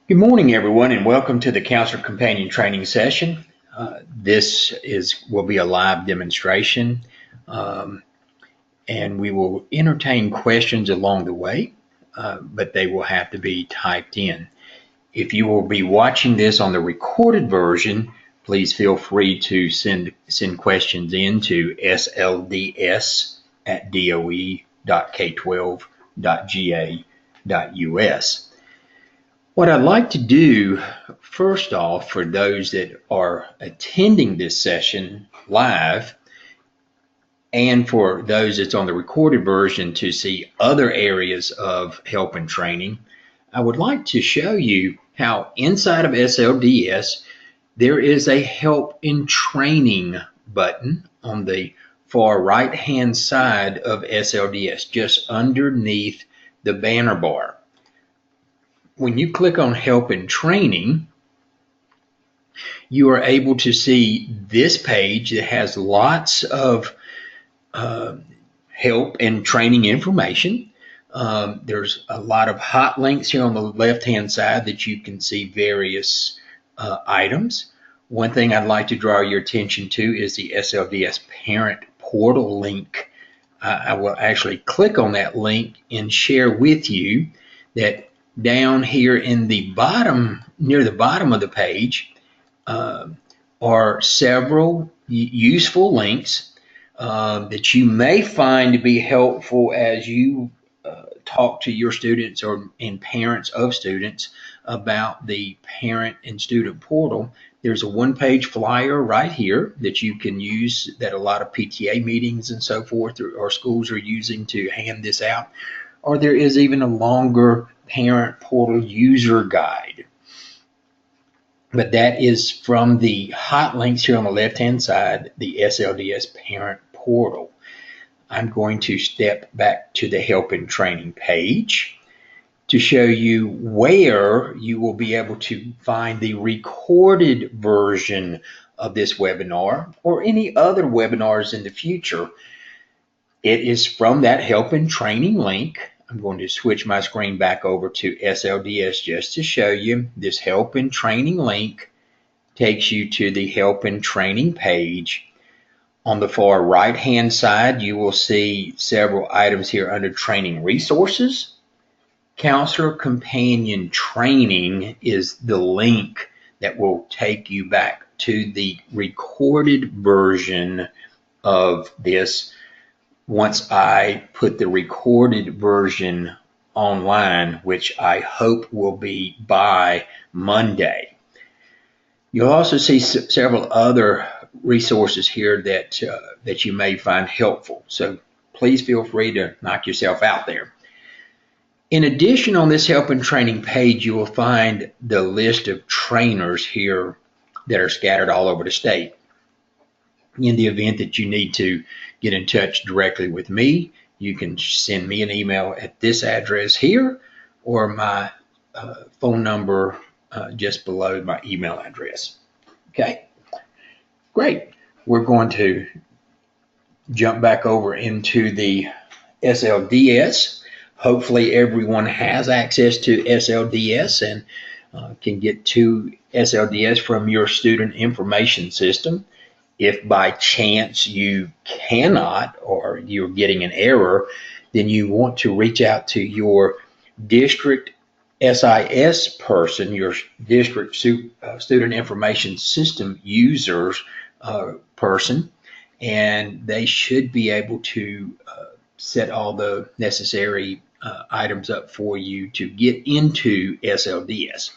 Good morning, everyone, and welcome to the Counselor Companion Training Session. Will be a live demonstration, um, and we will entertain questions along the way, but they will have to be typed in. If you will be watching this on the recorded version, please feel free to send questions in to sLDS@doe.k12.ga.us. What I'd like to do, first off, for those that are attending this session live, and for those that's on the recorded version to see other areas of help and training, I would like to show you how inside of SLDS, there is a help in training button on the far right-hand side of SLDS, just underneath the banner bar. When you click on help and training, you are able to see this page that has lots of help and training information. There's a lot of hot links here on the left-hand side that you can see various items. One thing I'd like to draw your attention to is the SLDS Parent Portal link. I will actually click on that link and share with you that down here in the bottom, near the bottom of the page, are several useful links that you may find to be helpful as you talk to your students and parents of students about the parent and student portal. There's a one-page flyer right here that you can use, that a lot of PTA meetings and so forth or schools are using to hand this out. Or there is even a longer parent portal user guide. But that is from the hot links here on the left-hand side, the SLDS Parent Portal. I'm going to step back to the Help and Training page to show you where you will be able to find the recorded version of this webinar or any other webinars in the future. It is from that Help and Training link. I'm going to switch my screen back over to SLDS just to show you. This Help and Training link takes you to the Help and Training page. On the far right-hand side, you will see several items here under Training Resources. Counselor Companion Training is the link that will take you back to the recorded version of this once I put the recorded version online, which I hope will be by Monday. You'll also see several other resources here that you may find helpful. So please feel free to knock yourself out there. In addition, on this Help and Training page, you will find the list of trainers here that are scattered all over the state. In the event that you need to get in touch directly with me, you can send me an email at this address here or my phone number just below my email address. Okay, great. We're going to jump back over into the SLDS. Hopefully everyone has access to SLDS and can get to SLDS from your student information system. If by chance you cannot or you're getting an error, then you want to reach out to your district SIS person, your district student information system users person, and they should be able to set all the necessary items up for you to get into SLDS.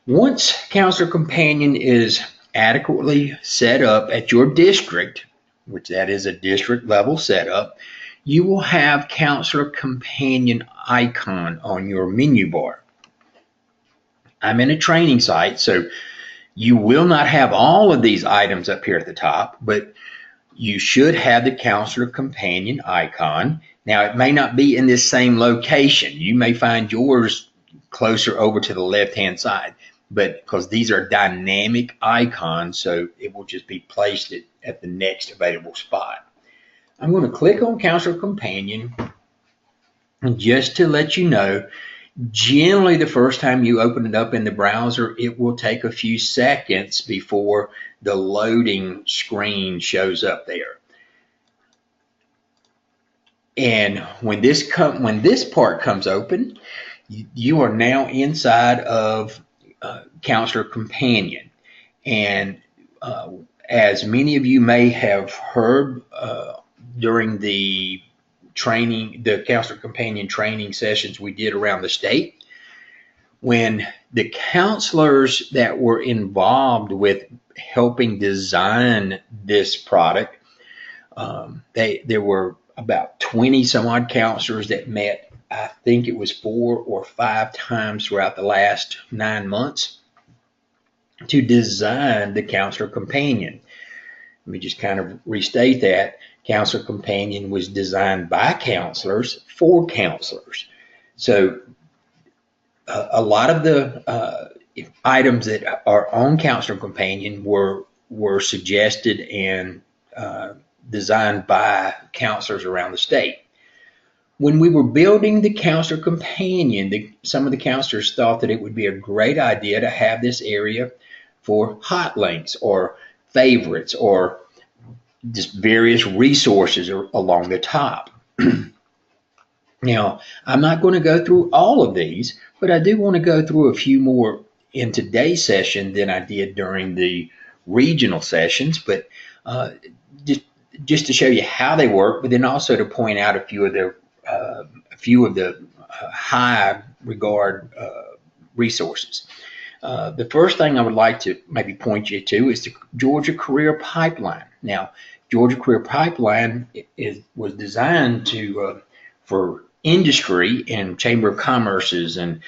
Once Counselor Companion is adequately set up at your district, which that is a district level setup, you will have Counselor Companion icon on your menu bar. I'm in a training site, so you will not have all of these items up here at the top, but you should have the Counselor Companion icon. Now, it may not be in this same location. You may find yours closer over to the left-hand side, but because these are dynamic icons, so it will just be placed at the next available spot. I'm going to click on Counselor Companion, and just to let you know, Generally, the first time you open it up in the browser, it will take a few seconds before the loading screen shows up there. And when this part comes open, you are now inside of Counselor Companion. And as many of you may have heard during the Counselor Companion training sessions we did around the state, when the counselors that were involved with helping design this product, there were about 20 some odd counselors that met, I think it was 4 or 5 times throughout the last 9 months to design the Counselor Companion. Let me just kind of restate that. Counselor Companion was designed by counselors for counselors. So a lot of the items that are on Counselor Companion were suggested and designed by counselors around the state. When we were building the Counselor Companion, some of the counselors thought that it would be a great idea to have this area for hot links or favorites or just various resources along the top. Now, I'm not going to go through all of these, but I do want to go through a few more in today's session than I did during the regional sessions, but just to show you how they work, but then also to point out a few of the high regard resources. The first thing I would like to maybe point you to is the Georgia Career Pipeline. Now, Georgia Career Pipeline was designed for industry and Chamber of Commerce's and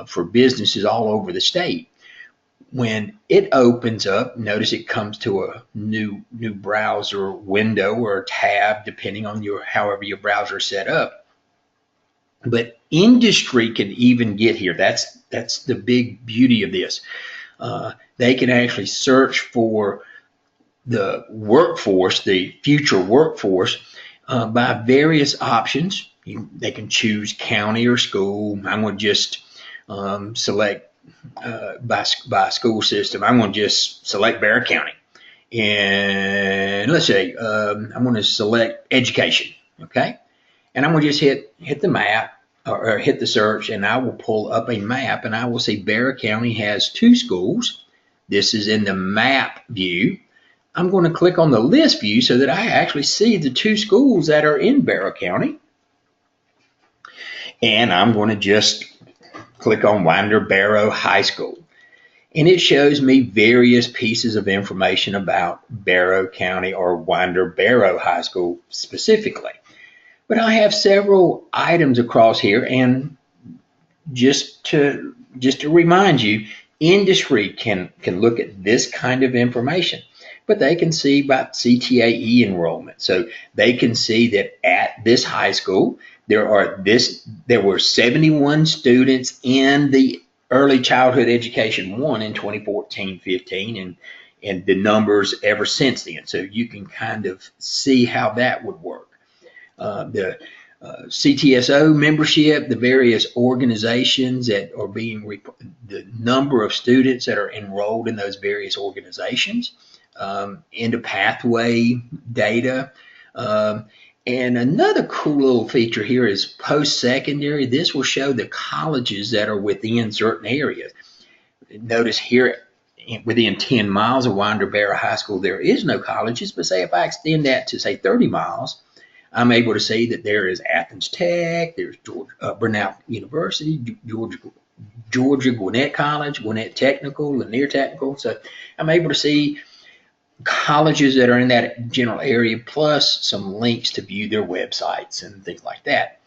for businesses all over the state. When it opens up, notice it comes to a new browser window or tab, depending on however your browser is set up. But industry can even get here. That's the big beauty of this. They can actually search for the workforce, the future workforce, by various options. They can choose county or school. I'm going to just select by school system. I'm going to just select Barrow County. And let's say I'm going to select education. Okay. And I'm going to just hit the map or hit the search, and I will pull up a map, and I will see Barrow County has 2 schools. This is in the map view. I'm going to click on the list view so that I actually see the 2 schools that are in Barrow County. And I'm going to just click on Winder Barrow High School. And it shows me various pieces of information about Barrow County or Winder Barrow High School specifically. But I have several items across here, and just to remind you, industry can look at this kind of information, but they can see about CTAE enrollment. So they can see that at this high school, there were 71 students in the Early Childhood Education 1 in 2014-15, and the numbers ever since then. So you can kind of see how that would work. The CTSO membership, the various organizations that are the number of students that are enrolled in those various organizations, into pathway data. And another cool little feature here is post-secondary. This will show the colleges that are within certain areas. Notice here within 10 miles of Winder Barrow High School, there is no colleges, but say if I extend that to say 30 miles, I'm able to see that there is Athens Tech, there's Burnout University, Georgia Gwinnett College, Gwinnett Technical, Lanier Technical. So I'm able to see colleges that are in that general area, plus some links to view their websites and things like that.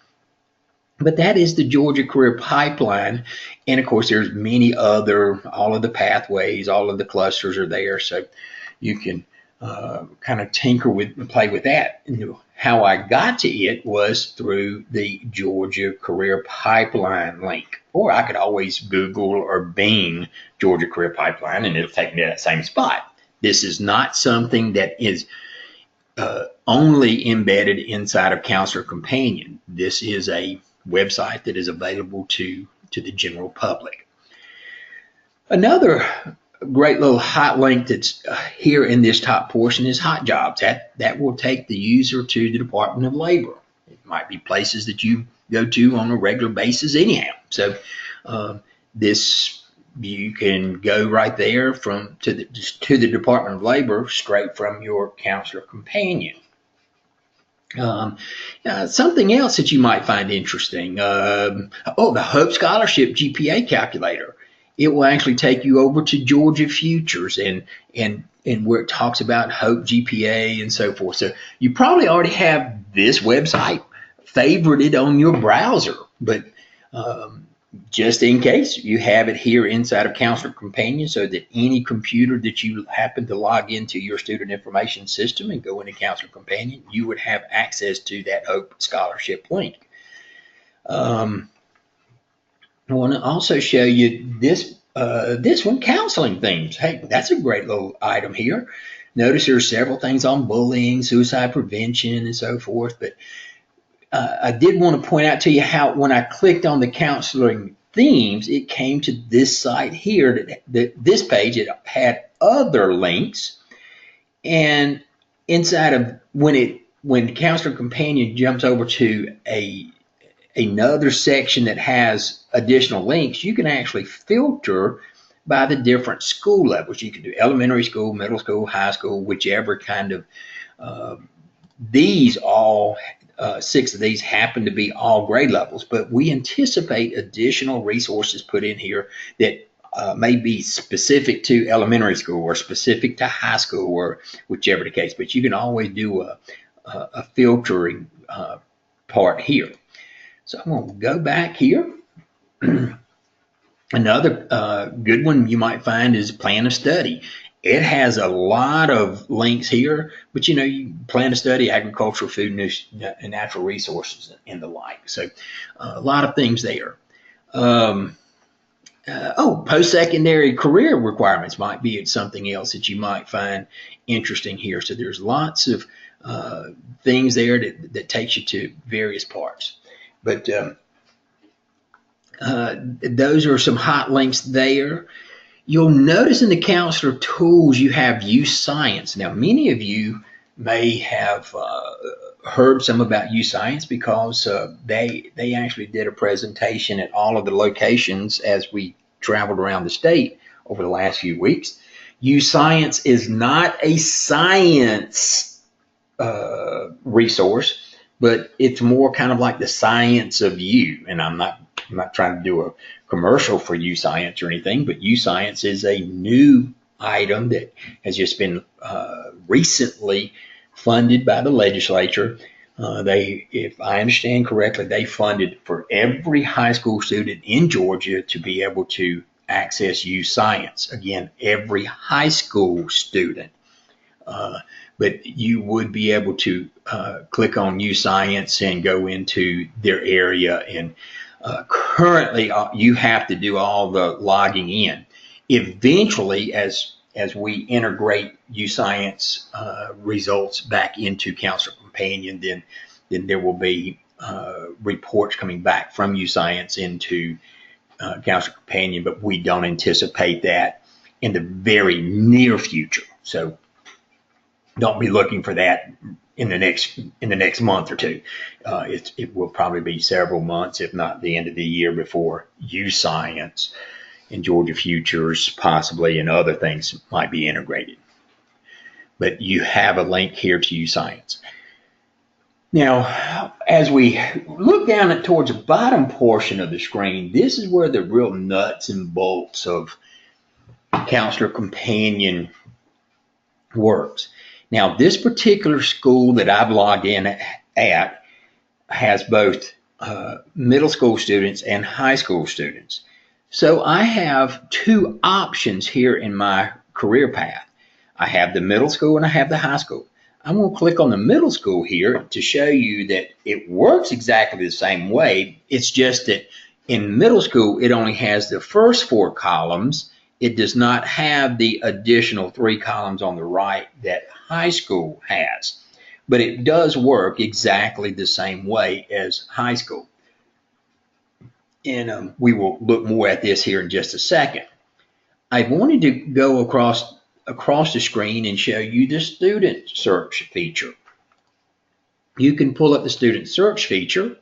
But that is the Georgia Career Pipeline. And of course, there's many other, all of the pathways, all of the clusters are there. So you can kind of tinker with and play with that. And how I got to it was through the Georgia Career Pipeline link. Or I could always Google or Bing Georgia Career Pipeline, and it'll take me to that same spot. This is not something that is only embedded inside of Counselor Companion. This is a website that is available to to the general public. Another great little hot link that's here in this top portion is Hot Jobs. That will take the user to the Department of Labor. It might be places that you go to on a regular basis anyhow. So this you can go right there to the Department of Labor straight from your counselor companion. Something else that you might find interesting. The Hope Scholarship GPA calculator. It will actually take you over to Georgia Futures and where it talks about Hope GPA and so forth. So you probably already have this website favorited on your browser, but just in case, you have it here inside of Counselor Companion so that any computer that you happen to log into your student information system and go into Counselor Companion, you would have access to that Hope Scholarship link. I want to also show you this one, counseling themes. Hey, that's a great little item here. Notice there's several things on bullying, suicide prevention, and so forth, but I did want to point out to you how when I clicked on the counseling themes, it came to this site here, this page. It had other links, and inside of when Counselor Companion jumps over to another section that has additional links, you can actually filter by the different school levels. You can do elementary school, middle school, high school, whichever kind of these all 6 of these happen to be all grade levels, but we anticipate additional resources put in here that may be specific to elementary school or specific to high school or whichever the case, but you can always do a filtering part here. So I'm going to go back here. Another good one you might find is Plan a Study. It has a lot of links here, but you plan to study agricultural, food, and natural resources and the like. So a lot of things there. Post-secondary career requirements might be something else that you might find interesting here. So there's lots of things there that takes you to various parts. But those are some hot links there. You'll notice in the counselor tools you have Use Science. Now, many of you may have heard some about Use Science because they actually did a presentation at all of the locations as we traveled around the state over the last few weeks. Use Science is not a science resource, but it's more kind of like the science of you. And I'm not trying to do a commercial for Use Science or anything, but Use Science is a new item that has just been recently funded by the legislature. If I understand correctly, they funded for every high school student in Georgia to be able to access Use Science. Again, every high school student. But you would be able to click on Use Science and go into their area, and currently you have to do all the logging in. Eventually, as we integrate Use Science results back into Counselor Companion, then there will be reports coming back from Use Science into Counselor Companion, but we don't anticipate that in the very near future. So don't be looking for that in the next month or two. It will probably be several months, if not the end of the year, before Use Science and Georgia Futures possibly and other things might be integrated. But you have a link here to Use Science. Now, as we look down towards the bottom portion of the screen, this is where the real nuts and bolts of Counselor Companion works. Now, this particular school that I've logged in at has both middle school students and high school students. So I have 2 options here in my career path. I have the middle school and I have the high school. I'm going to click on the middle school here to show you that it works exactly the same way. It's just that in middle school, it only has the first 4 columns. It does not have the additional 3 columns on the right that high school has, but it does work exactly the same way as high school. and we will look more at this here in just a second. I wanted to go across the screen and show you the student search feature. You can pull up the student search feature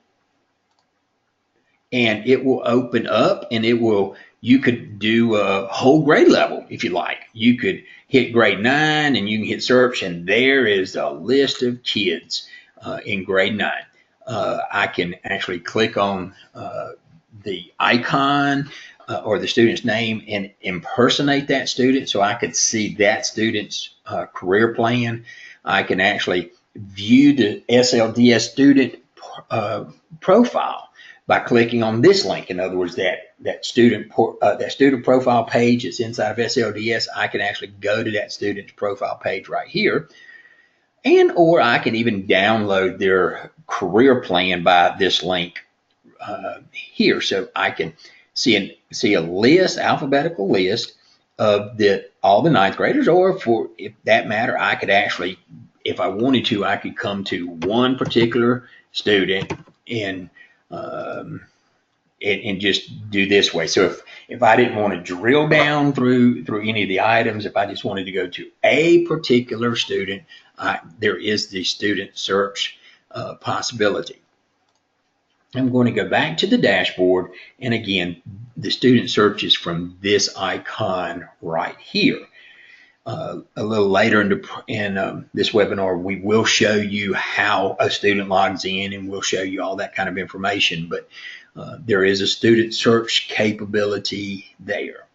and it will open up, and you could do a whole grade level if you like. You could hit grade 9 and you can hit search, and there is a list of kids in grade 9. I can actually click on the icon or the student's name and impersonate that student, so I could see that student's career plan. I can actually view the SLDS student profile by clicking on this link. In other words, that student profile page that's inside of SLDS, I can actually go to that student's profile page right here, or I can even download their career plan by this link here. So I can see a list, alphabetical list of all the ninth graders, or for if that matter, I could actually, if I wanted to, I could come to one particular student and just do this way. So if I didn't want to drill down through any of the items, if I just wanted to go to a particular student, there is the student search possibility. I'm going to go back to the dashboard, and again, the student search is from this icon right here. A little later in this webinar, we will show you how a student logs in, and we'll show you all that kind of information, but there is a student search capability there.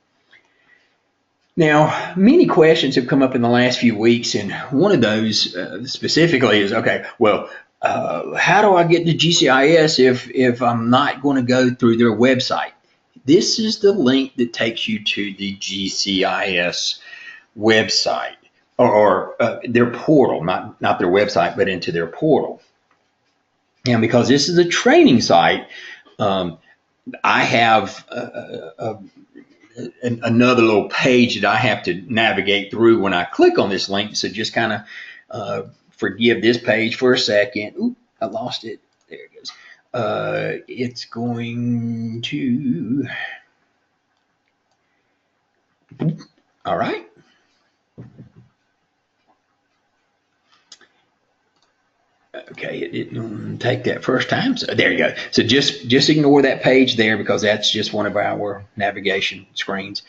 Now, many questions have come up in the last few weeks, and one of those specifically is, okay, well, how do I get to GCIS if I'm not going to go through their website? This is the link that takes you to the GCIS website, or their portal, not their website, but into their portal. And because this is a training site, I have another little page that I have to navigate through when I click on this link. So just kind of forgive this page for a second. Oop, I lost it. There it goes. It's going to. All right. Okay, it didn't take that first time. So there you go. So just ignore that page there, because that's just one of our navigation screens.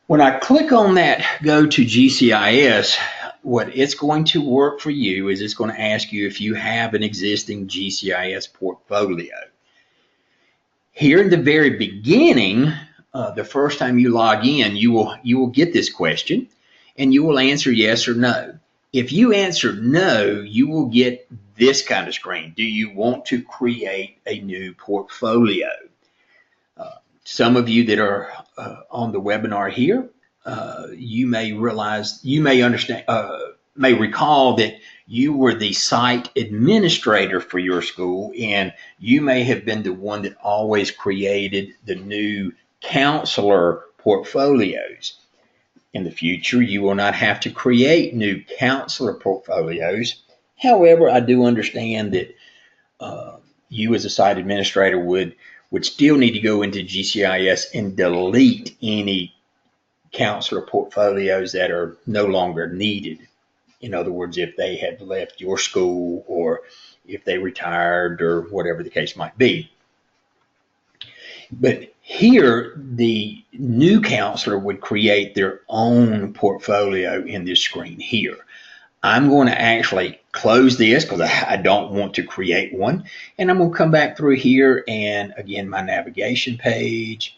When I click on that, go to GCIS, what it's going to work for you is it's going to ask you if you have an existing GCIS portfolio. Here in the very beginning, the first time you log in, you will get this question, and you will answer yes or no. If you answer no, you will get this kind of screen. Do you want to create a new portfolio? Some of you that are on the webinar here, you may recall that you were the site administrator for your school, and you may have been the one that always created the new counselor portfolios. In the future, you will not have to create new counselor portfolios. However, I do understand that you as a site administrator would still need to go into GCIS and delete any counselor portfolios that are no longer needed. In other words, if they had left your school, or if they retired, or whatever the case might be. But here, the new counselor would create their own portfolio in this screen here. I'm going to actually close this because I don't want to create one. And I'm going to come back through here, and again, my navigation page.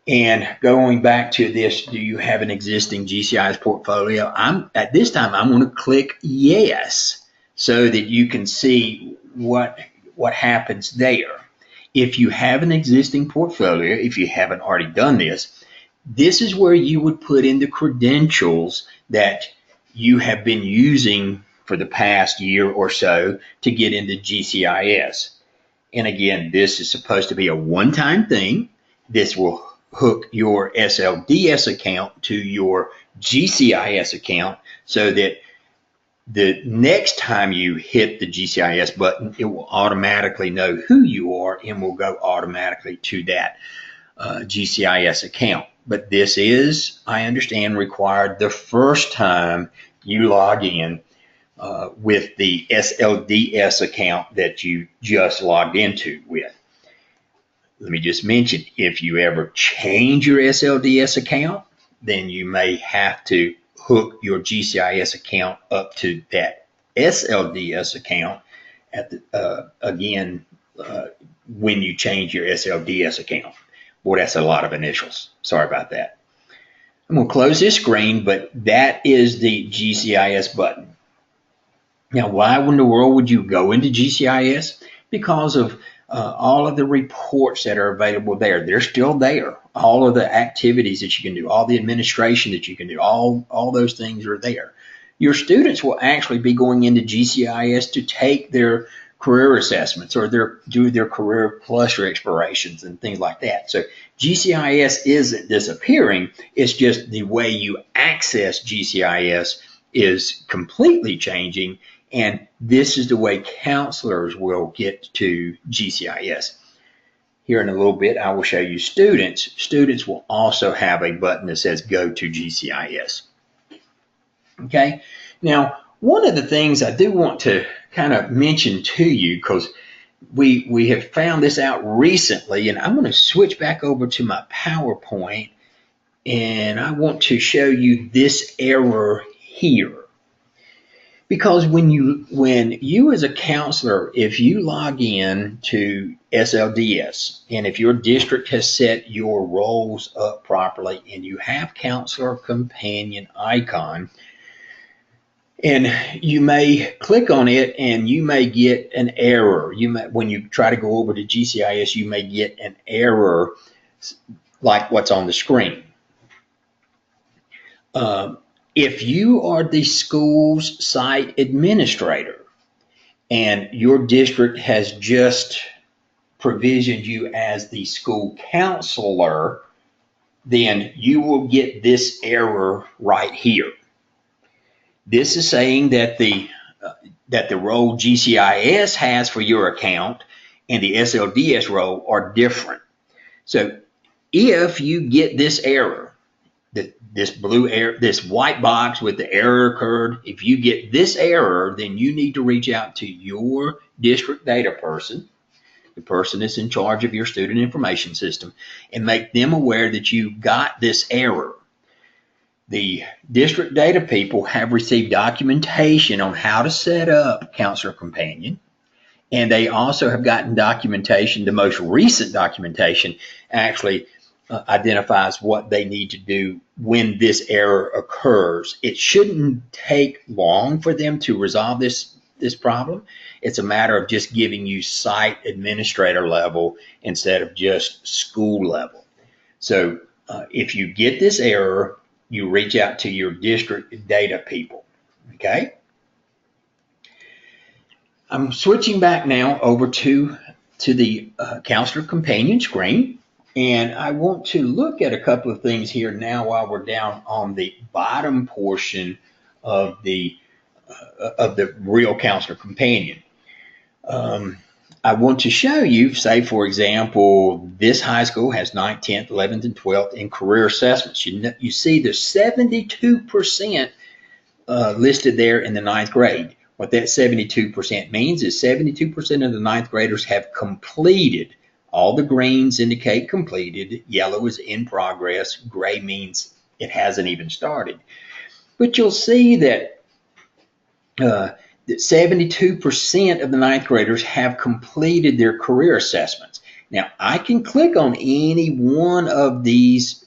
And going back to this, do you have an existing GCIS portfolio? At this time, I'm going to click yes, so that you can see what happens there. If you have an existing portfolio, if you haven't already done this, this is where you would put in the credentials that you have been using for the past year or so to get into GCIS. And again, this is supposed to be a one-time thing. This will hook your SLDS account to your GCIS account, so that The next time you hit the GCIS button, it will automatically know who you are and will go automatically to that GCIS account. But this is, I understand, required the first time you log in with the SLDS account that you just logged into with. Let me just mention, if you ever change your SLDS account, then you may have to hook your GCIS account up to that SLDS account at again when you change your SLDS account. Boy, that's a lot of initials. Sorry about that. I'm going to close this screen, but that is the GCIS button. Now, why in the world would you go into GCIS? Because of all of the reports that are available there. They're still there. All of the activities that you can do, all the administration that you can do, all those things are there. Your students will actually be going into GCIS to take their career assessments or do their career cluster explorations and things like that. So GCIS isn't disappearing. It's just the way you access GCIS is completely changing. And this is the way counselors will get to GCIS. Here in a little bit, I will show you students. Students will also have a button that says go to GCIS. Okay. Now, one of the things I do want to kind of mention to you, because we have found this out recently, and I'm going to switch back over to my PowerPoint, and I want to show you this error here. Because when you as a counselor, if you log in to SLDS, and if your district has set your roles up properly, and you have counselor companion icon, and you may click on it and you may get an error. When you try to go over to GCIS, you may get an error like what's on the screen. If you are the school's site administrator and your district has just provisioned you as the school counselor, then you will get this error right here. This is saying that the role GCIS has for your account and the SLDS role are different. So if you get this error, this white box with the error occurred, if you get this error, then you need to reach out to your district data person, the person that's in charge of your student information system, and make them aware that you got this error. The district data people have received documentation on how to set up Counselor Companion, and they also have gotten documentation. The most recent documentation actually identifies what they need to do when this error occurs. It shouldn't take long for them to resolve this problem. It's a matter of just giving you site administrator level instead of just school level. So if you get this error, you reach out to your district data people, okay? I'm switching back now over to the Counselor Companion screen, and I want to look at a couple of things here now while we're down on the bottom portion of the real Counselor Companion. I want to show you, say, for example, this high school has 9th, 10th, 11th, and 12th in career assessments. You see there's 72% listed there in the 9th grade. What that 72% means is 72% of the 9th graders have completed. All the greens indicate completed. Yellow is in progress. Gray means it hasn't even started. But you'll see that 72% of the 9th graders have completed their career assessments. Now, I can click on any one of these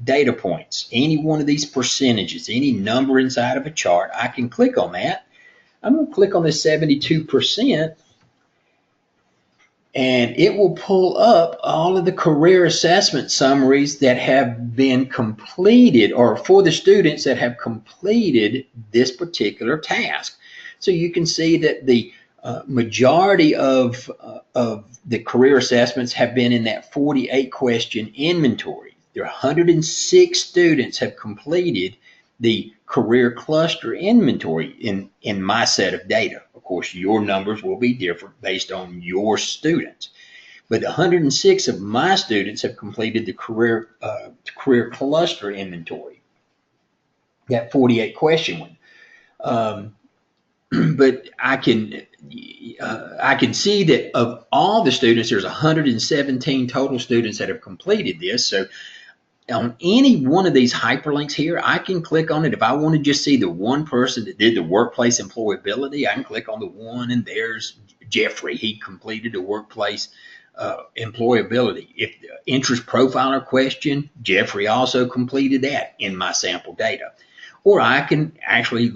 data points, any one of these percentages, any number inside of a chart. I can click on that. I'm going to click on this 72%, and it will pull up all of the career assessment summaries that have been completed, or for the students that have completed this particular task. So you can see that the majority of the career assessments have been in that 48 question inventory. There are 106 students have completed the career cluster inventory in my set of data. Of course, your numbers will be different based on your students. But 106 of my students have completed the career cluster inventory, that 48 question one. But I can see that of all the students, there's 117 total students that have completed this. So on any one of these hyperlinks here, I can click on it. If I want to just see the one person that did the workplace employability, I can click on the one, and there's Jeffrey. He completed the workplace employability. If the interest profiler question, Jeffrey also completed that in my sample data. Or I can actually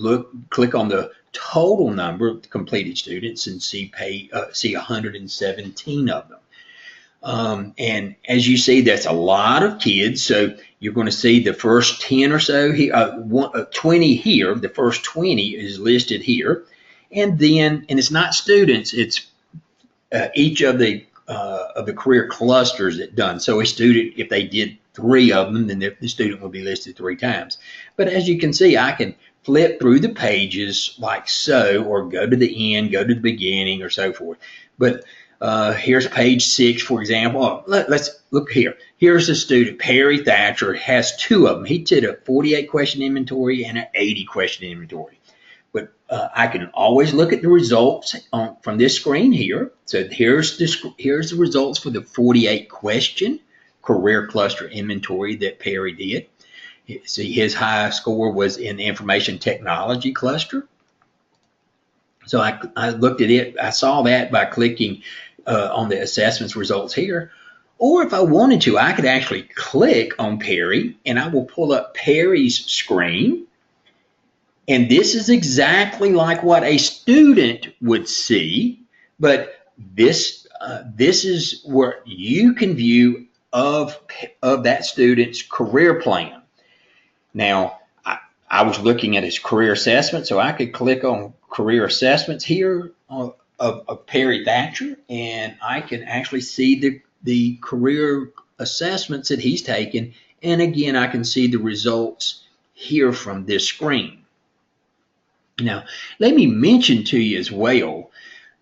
click on the total number of completed students and see 117 of them. And as you see, that's a lot of kids. So you're going to see the first 10 or so here, 20 here. The first 20 is listed here. And then, and it's not students, it's each of the career clusters that done. So a student, if they did 3 of them, then the student will be listed 3 times. But as you can see, I can flip through the pages like so, or go to the end, go to the beginning, or so forth. But here's page 6, for example. Let's look here. Here's a student, Perry Thatcher, has 2 of them. He did a 48 question inventory and an 80 question inventory. But I can always look at the results from this screen here. So here's the results for the 48 question career cluster inventory that Perry did. See, his high score was in the information technology cluster. So I looked at it. I saw that by clicking on the assessments results here. Or if I wanted to, I could actually click on Perry, and I will pull up Perry's screen. And this is exactly like what a student would see, but this is where you can view of that student's career plan. Now, I was looking at his career assessment, so I could click on career assessments here of Perry Thatcher, and I can actually see the career assessments that he's taken. And again, I can see the results here from this screen. Now, let me mention to you as well.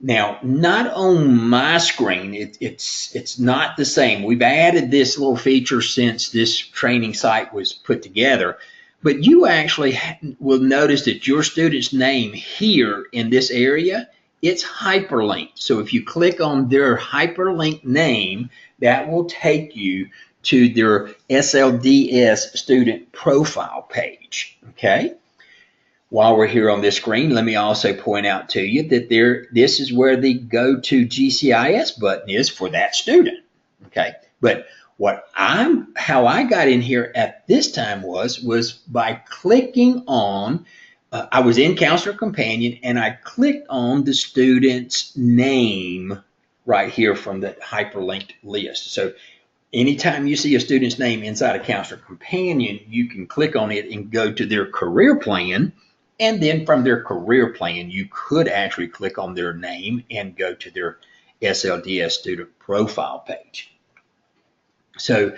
Now, not on my screen, it's not the same. We've added this little feature since this training site was put together, but you actually will notice that your student's name here in this area, it's hyperlinked. So if you click on their hyperlinked name, that will take you to their SLDS student profile page, okay? While we're here on this screen, let me also point out to you that this is where the Go to GCIS button is for that student. Okay, but how I got in here at this time was by clicking on. I was in Counselor Companion, and I clicked on the student's name right here from the hyperlinked list. So anytime you see a student's name inside a Counselor Companion, you can click on it and go to their career plan. And then from their career plan, you could actually click on their name and go to their SLDS student profile page. So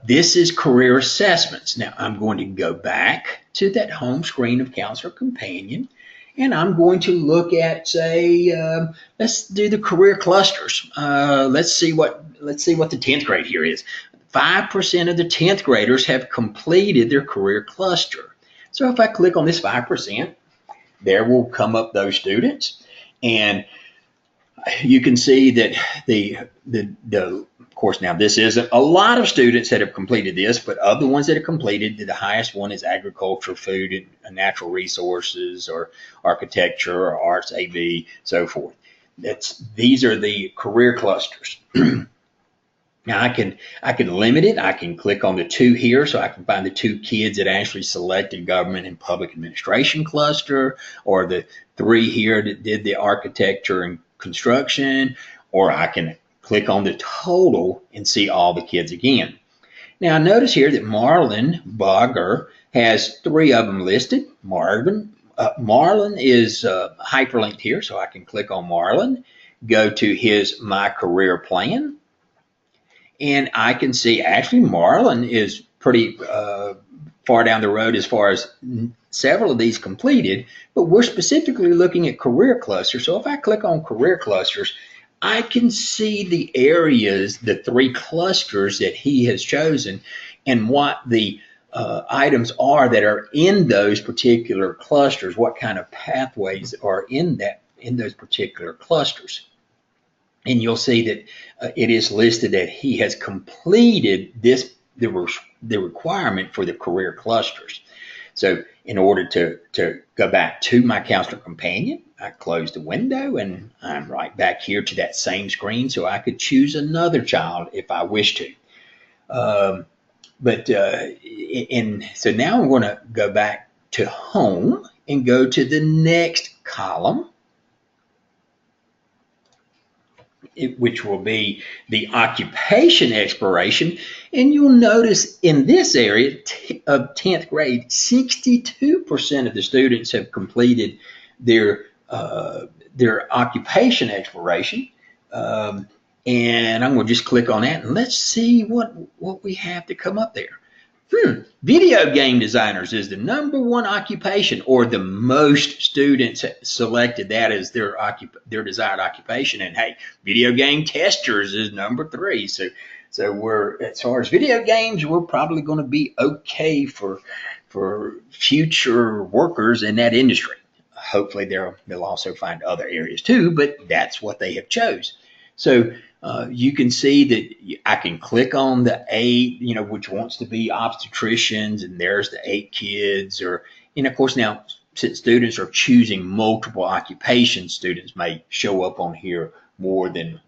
this is career assessments. Now I'm going to go back to that home screen of Counselor Companion, and I'm going to look at, say, let's do the career clusters. Let's see what the 10th grade here is. 5% of the 10th graders have completed their career cluster. So if I click on this 5%, there will come up those students, and you can see that of course, now this isn't a lot of students that have completed this, but of the ones that have completed, the highest one is agriculture, food, and natural resources, or architecture, or arts, AV, so forth. These are the career clusters. Now I can limit it. I can click on the 2 here, so I can find the 2 kids that actually selected government and public administration cluster, or the 3 here that did the architecture and construction, or I can click on the total and see all the kids again. Now notice here that Marlon Bogger has 3 of them listed. Marlon is hyperlinked here, so I can click on Marlon, go to his My Career Plan, and I can see actually Marlon is pretty far down the road as far as several of these completed, but we're specifically looking at career clusters. So if I click on career clusters, I can see the areas, the 3 clusters that he has chosen, and what the items are that are in those particular clusters, what kind of pathways are in those particular clusters. And you'll see that it is listed that he has completed the requirement for the career clusters. So in order to go back to my counselor companion, I close the window and I'm right back here to that same screen, so I could choose another child if I wish to. So now I'm going to go back to home and go to the next column, which will be the occupation exploration. And you'll notice in this area of 10th grade, 62% of the students have completed their occupation exploration. And I'm going to just click on that and let's see what we have to come up there. Video game designers is the #1 occupation, or the most students selected that as their desired occupation. And hey, video game testers is #3. So we're, as far as video games, we're probably going to be okay for future workers in that industry. Hopefully they'll also find other areas too, but that's what they have chose. So you can see that I can click on the 8, which wants to be obstetricians, and there's the 8 kids. And of course now, since students are choosing multiple occupations, students may show up on here more than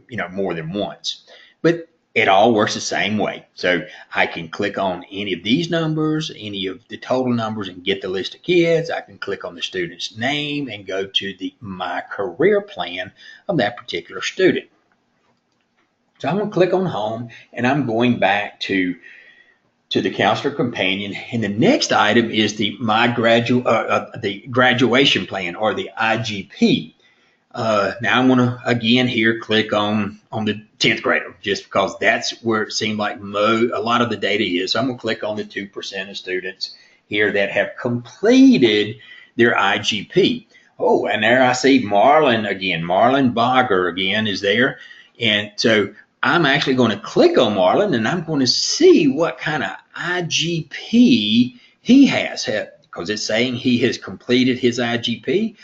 once. But it all works the same way. So I can click on any of these numbers, any of the total numbers, and get the list of kids. I can click on the student's name and go to my career plan of that particular student. So I'm going to click on home, and I'm going back to the counselor companion. And the next item is the graduation plan, or the IGP. Now I'm going to again here click on the 10th grader, just because that's where it seemed like a lot of the data is. So I'm going to click on the 2% of students here that have completed their IGP. Oh, and there I see Marlon again. Marlon Bogger again is there. And so I'm actually going to click on Marlon, and I'm going to see what kind of IGP he has, because it's saying he has completed his IGP.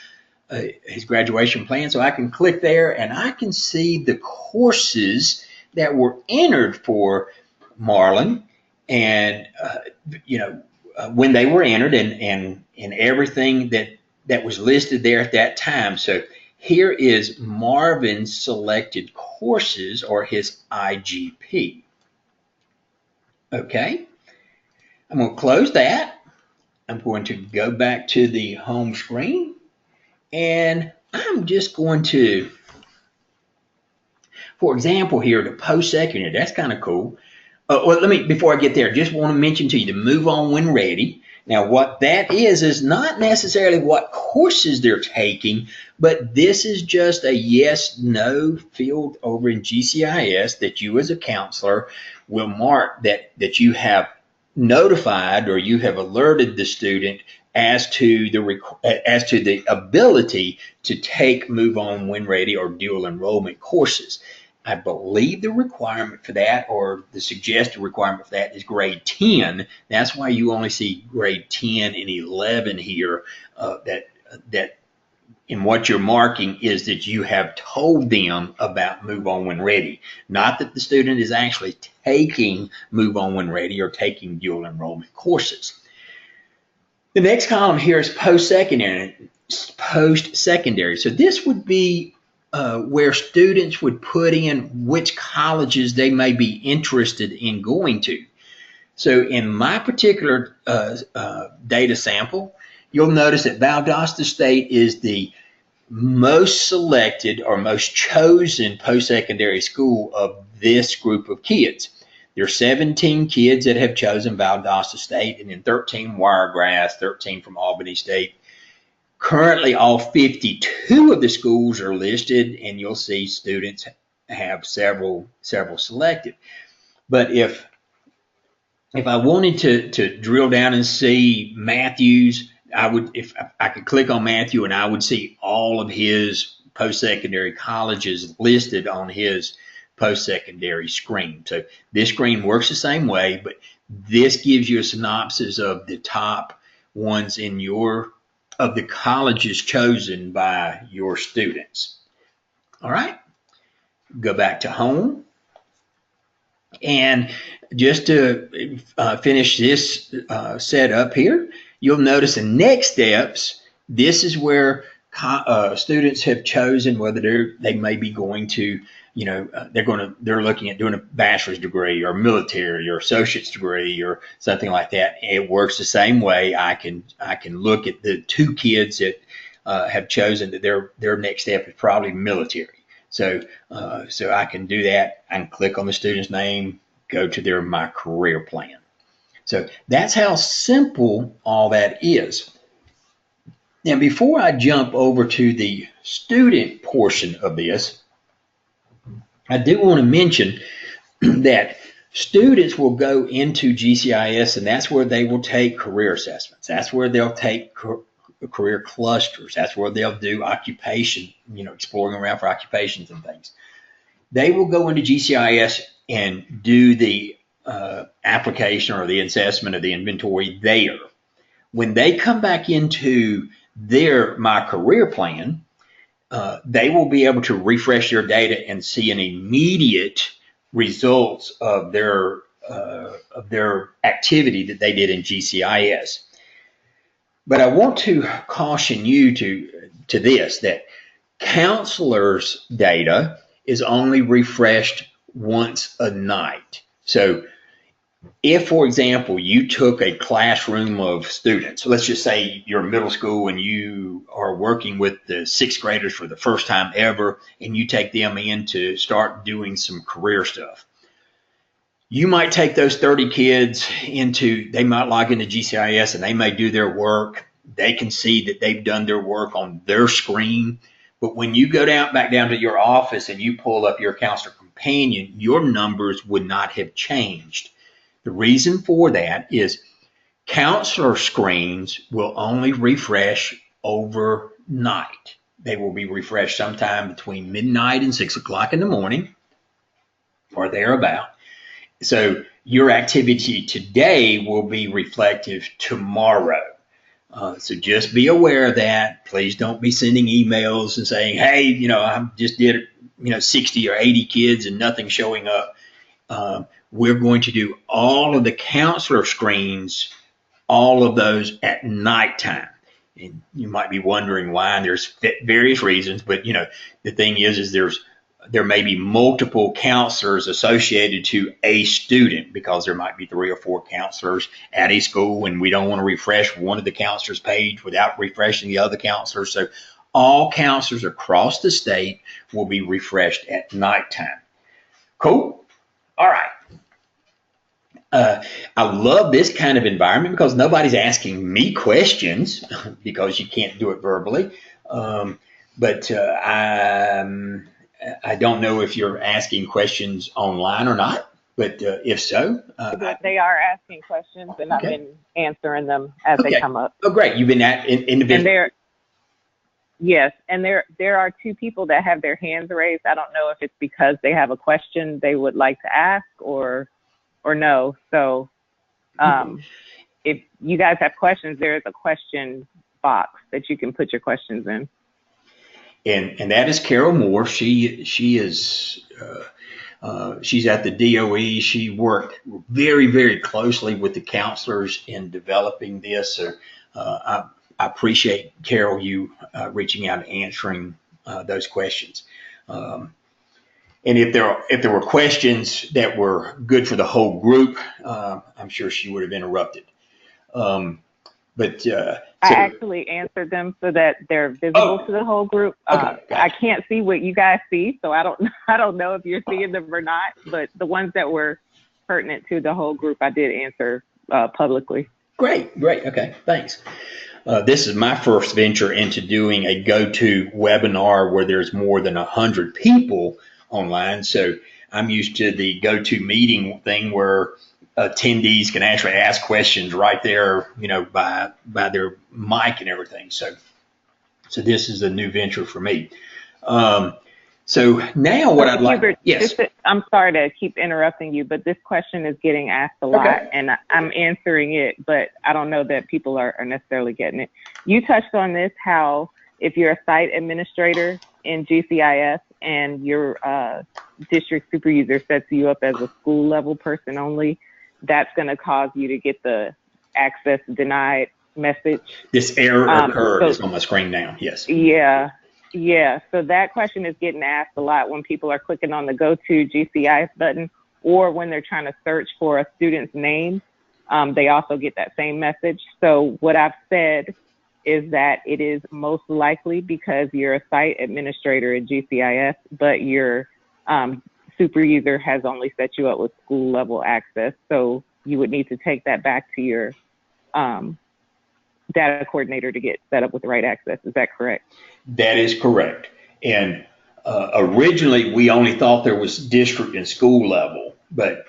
His graduation plan. So I can click there and I can see the courses that were entered for Marlon, and when they were entered, and everything that was listed there at that time. So here is Marvin's selected courses, or his IGP. Okay, I'm going to close that. I'm going to go back to the home screen. And I'm just going to, for example, here, the post-secondary, that's kind of cool. Well, before I get there, just want to mention to you the Move On When Ready. Now, what that is not necessarily what courses they're taking, but this is just a yes/no field over in GCIS that you as a counselor will mark that you have notified, or you have alerted the student as to the ability to take Move On When Ready or dual enrollment courses. I believe the requirement for that, or the suggested requirement for that, is grade 10. That's why you only see grade 10 and 11 here. That in what you're marking is that you have told them about Move On When Ready, not that the student is actually taking Move On When Ready or taking dual enrollment courses. The next column here is post-secondary. So this would be where students would put in which colleges they may be interested in going to. So in my particular data sample, you'll notice that Valdosta State is the most selected or most chosen post-secondary school of this group of kids. There are 17 kids that have chosen Valdosta State, and then 13 Wiregrass, 13 from Albany State. Currently, all 52 of the schools are listed, and you'll see students have several selected. But if if I wanted to drill down and see Matthew's, I would, if I could click on Matthew and I would see all of his post-secondary colleges listed on his post-secondary screen. So this screen works the same way, but this gives you a synopsis of the top ones in your, of the colleges chosen by your students. All right, go back to home. And just to finish this setup here, you'll notice in next steps, this is where students have chosen whether they may be going to, they're looking at doing a bachelor's degree or military or associate's degree or something like that. It works the same way. I can look at the two kids that have chosen that their next step is probably military. So I can do that. I can click on the student's name, go to my career plan. So that's how simple all that is. Now, before I jump over to the student portion of this, I do want to mention that students will go into GCIS, and that's where they will take career assessments. That's where they'll take career clusters. That's where they'll do occupation, exploring around for occupations and things. They will go into GCIS and do the application or the assessment of the inventory there. When they come back into their My Career Plan, they will be able to refresh their data and see an immediate results of their activity that they did in GCIS. But I want to caution you to this, that counselors' data is only refreshed once a night. So if, for example, you took a classroom of students, so let's just say you're in middle school and you are working with the sixth graders for the first time ever, and you take them in to start doing some career stuff. You might take those 30 kids they might log into GCIS and they may do their work. They can see that they've done their work on their screen. But when you go back down to your office and you pull up your counselor companion, your numbers would not have changed. The reason for that is counselor screens will only refresh overnight. They will be refreshed sometime between midnight and 6 o'clock in the morning or thereabout. So your activity today will be reflective tomorrow. So just be aware of that. Please don't be sending emails and saying, hey, I just did 60 or 80 kids and nothing showing up. We're going to do all of the counselor screens, all of those at nighttime. And you might be wondering why, and there's various reasons, but the thing is there may be multiple counselors associated to a student, because there might be 3 or 4 counselors at a school, and we don't want to refresh one of the counselors' page without refreshing the other counselors. So all counselors across the state will be refreshed at nighttime. Cool? All right. I love this kind of environment because nobody's asking me questions because you can't do it verbally. But I don't know if you're asking questions online or not, but if so. They are asking questions, and okay. I've been answering them as they come up. Oh, great. You've been individual. Yes, and there are 2 people that have their hands raised. I don't know if it's because they have a question they would like to ask or no. So if you guys have questions, there is a question box that you can put your questions in. And that is Carol Moore. She is she's at the DOE. She worked very, very closely with the counselors in developing this. So I appreciate, Carol, you reaching out and answering those questions. And if there were questions that were good for the whole group, I'm sure she would have interrupted. I actually answered them so that they're visible to the whole group. Okay, I can't see what you guys see, so I don't know if you're seeing them or not. But the ones that were pertinent to the whole group, I did answer publicly. Great. Okay, thanks. This is my first venture into doing a go-to webinar where there's more than 100 people online. So I'm used to the go-to meeting thing where attendees can actually ask questions right there, by their mic and everything. So this is a new venture for me. So now what I'd like, Hubert, yes. I'm sorry to keep interrupting you, but this question is getting asked a lot, Okay. and I'm answering it, but I don't know that people are necessarily getting it. You touched on this, how if you're a site administrator in GCIS and your district super user sets you up as a school level person only, that's going to cause you to get the access denied message. This error occurred is on my screen now. Yes. Yeah. So that question is getting asked a lot when people are clicking on the Go to GCIS button, or when they're trying to search for a student's name. They also get that same message. So what I've said is that it is most likely because you're a site administrator at GCIS, but your super user has only set you up with school level access. So you would need to take that back to your data coordinator to get set up with the right access. Is that correct? That is correct. And originally, we only thought there was district and school level, but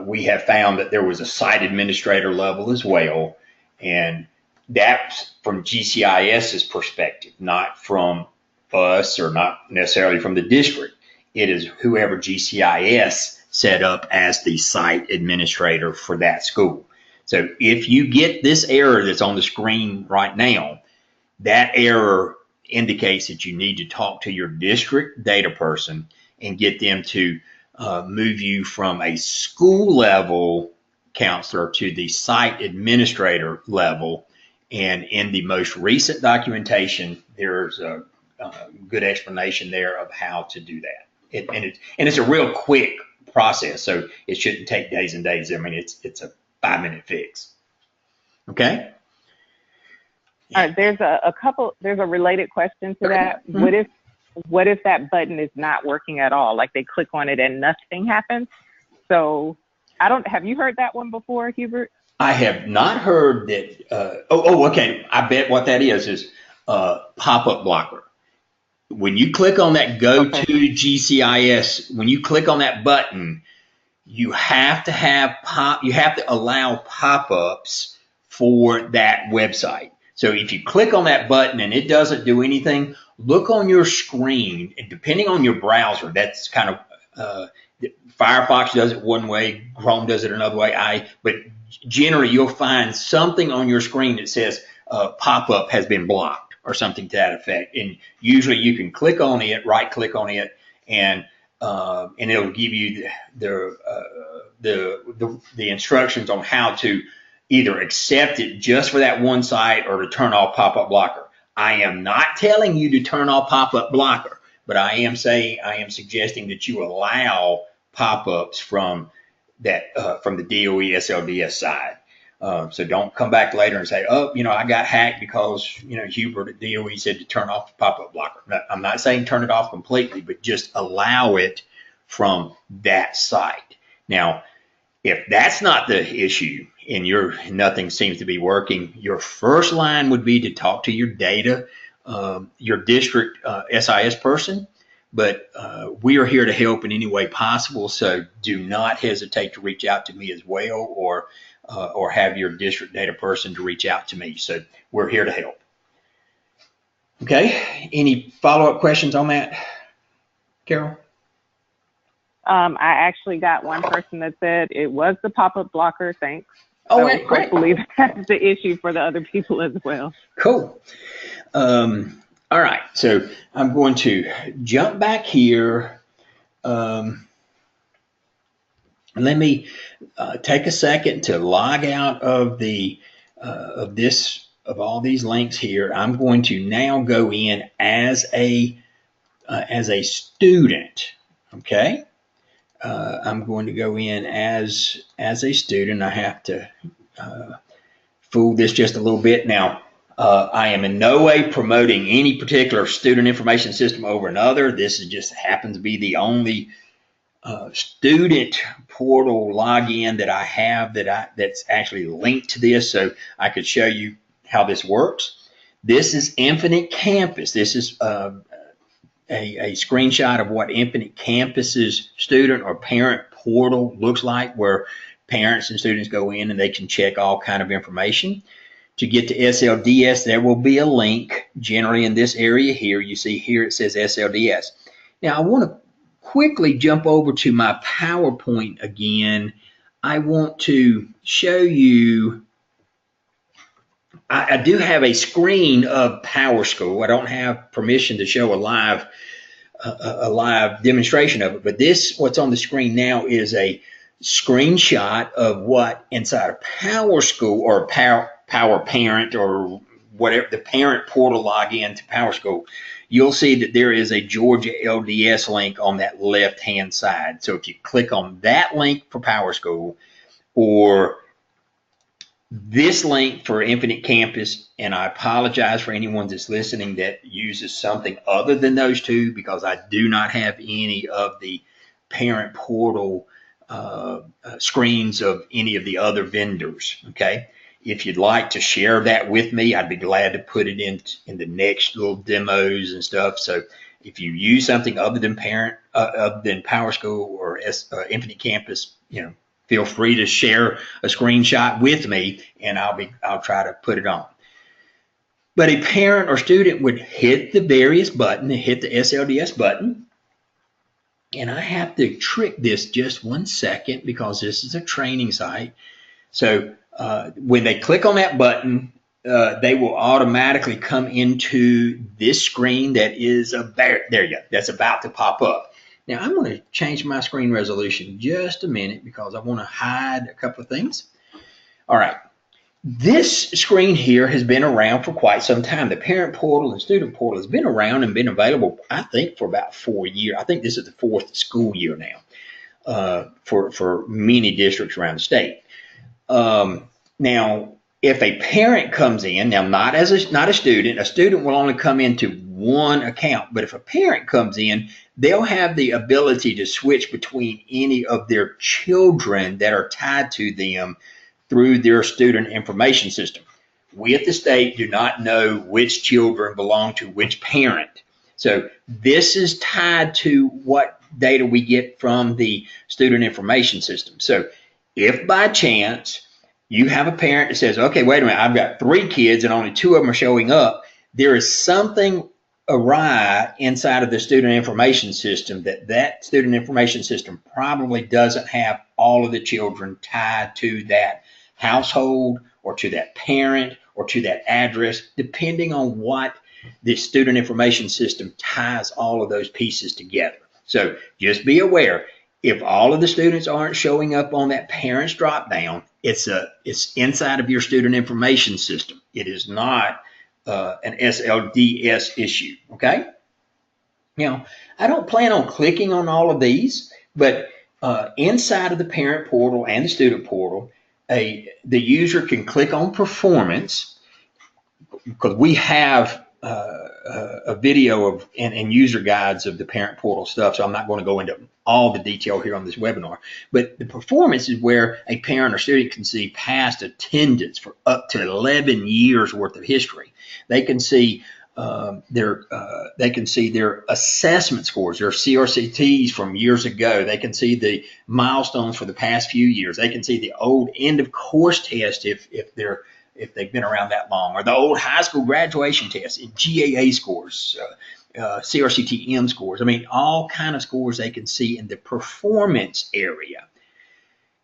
we have found that there was a site administrator level as well. And that's from GCIS's perspective, not from us or not necessarily from the district. It is whoever GCIS set up as the site administrator for that school. So if you get this error that's on the screen right now, that error indicates that you need to talk to your district data person and get them to move you from a school level counselor to the site administrator level. And in the most recent documentation, there's a good explanation there of how to do that. And it's a real quick process, so it shouldn't take days and days. I mean, it's a 5-minute fix. Okay. There's a related question to that. Mm-hmm. What if that button is not working at all? Like they click on it and nothing happens. So have you heard that one before, Hubert? I have not heard that. Okay. I bet what that is pop-up blocker. When you click on that Go to GCIS, when you click on that button, you have to allow pop-ups for that website. So if you click on that button and it doesn't do anything, look on your screen, and depending on your browser, that's kind of Firefox does it one way, Chrome does it another way. But generally you'll find something on your screen that says pop-up has been blocked or something to that effect. And usually you can click on it, right click on it, and it'll give you the instructions on how to either accept it just for that one site or to turn off pop-up blocker. I am not telling you to turn off pop-up blocker, but I am suggesting that you allow pop-ups from the DOE SLDS side. So don't come back later and say, I got hacked because, Hubert at DOE said to turn off the pop-up blocker. No, I'm not saying turn it off completely, but just allow it from that site. Now, if that's not the issue and nothing seems to be working, your first line would be to talk to your district SIS person. But we are here to help in any way possible. So do not hesitate to reach out to me as well, or have your district data person to reach out to me. So we're here to help. Okay. Any follow-up questions on that, Carol? I actually got one person that said it was the pop-up blocker. Thanks. Oh, so great. Hopefully that's the issue for the other people as well. Cool. All right. So I'm going to jump back here. Let me take a second to log out of of all these links here. I'm going to now go in as a student. Okay. I'm going to go in as a student. I have to fool this just a little bit. Now, I am in no way promoting any particular student information system over another. This just happens to be the only student portal login that I have that's actually linked to this, so I could show you how this works. This is Infinite Campus. This is a screenshot of what Infinite Campus's student or parent portal looks like, where parents and students go in and they can check all kind of information. To get to SLDS, there will be a link generally in this area here. You see here it says SLDS. Now I want to quickly jump over to my PowerPoint again. I want to show you, I do have a screen of PowerSchool. I don't have permission to show a live demonstration of it, but what's on the screen now is a screenshot of what inside of PowerSchool or Power Parent or whatever, the parent portal login to PowerSchool. You'll see that there is a Georgia LDS link on that left-hand side. So if you click on that link for PowerSchool, or this link for Infinite Campus, and I apologize for anyone that's listening that uses something other than those two, because I do not have any of the parent portal screens of any of the other vendors, okay? If you'd like to share that with me, I'd be glad to put it in the next little demos and stuff. So if you use something other than PowerSchool or Infinite Campus, feel free to share a screenshot with me, and I'll try to put it on. But a parent or student would hit the various button, hit the SLDS button, and I have to trick this just 1 second because this is a training site. So when they click on that button, they will automatically come into this screen that is that's about to pop up. Now I'm going to change my screen resolution just a minute because I want to hide a couple of things. All right. This screen here has been around for quite some time. The parent portal and student portal has been around and been available, I think, for about 4 years. I think this is the 4th school year now for many districts around the state. Now, if a parent comes in, now not a student will only come into one account, but if a parent comes in, they'll have the ability to switch between any of their children that are tied to them through their student information system. We at the state do not know which children belong to which parent. So this is tied to what data we get from the student information system. So if by chance you have a parent that says, okay, wait a minute, I've got 3 kids and only 2 of them are showing up, there is something awry inside of the student information system that student information system probably doesn't have all of the children tied to that household or to that parent or to that address, depending on what the student information system ties all of those pieces together. So just be aware, if all of the students aren't showing up on that parents drop down, it's inside of your student information system. It is not an SLDS issue, okay? Now, I don't plan on clicking on all of these, but inside of the parent portal and the student portal, the user can click on performance, because we have a video of and user guides of the parent portal stuff, so I'm not going to go into all the detail here on this webinar. But the performance is where a parent or student can see past attendance for up to 11 years worth of history. They can see their assessment scores, their CRCTs from years ago. They can see the milestones for the past few years. They can see the old end of course test if they've been around that long, or the old high school graduation tests, GAA scores, CRCTM scores. I mean, all kind of scores they can see in the performance area.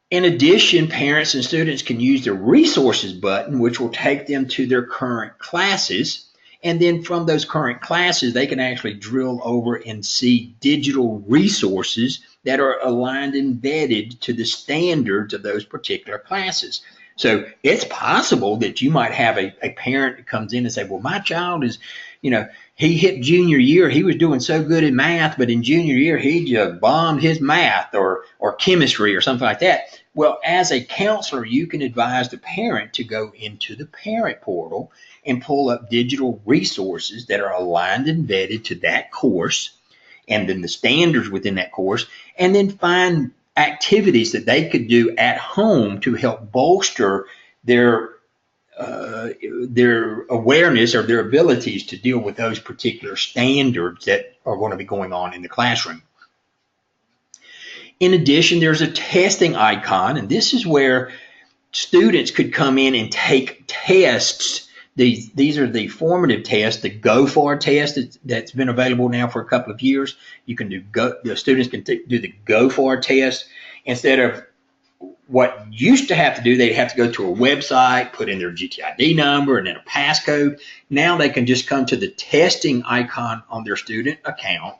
In addition, parents and students can use the resources button, which will take them to their current classes. And then from those current classes, they can actually drill over and see digital resources that are aligned and vetted to the standards of those particular classes. So it's possible that you might have a parent that comes in and say, well, my child is, he hit junior year. He was doing so good in math, but in junior year, he just bombed his math or chemistry or something like that. Well, as a counselor, you can advise the parent to go into the parent portal and pull up digital resources that are aligned and vetted to that course, and then the standards within that course, and then find activities that they could do at home to help bolster their awareness or their abilities to deal with those particular standards that are going to be going on in the classroom. In addition, there's a testing icon, and this is where students could come in and take tests. These are the formative tests, the GoFAR test that's been available now for a couple of years. You can do the students can do the GoFAR test instead of what used to have to do. They'd have to go to a website, put in their GTID number and then a passcode. Now they can just come to the testing icon on their student account.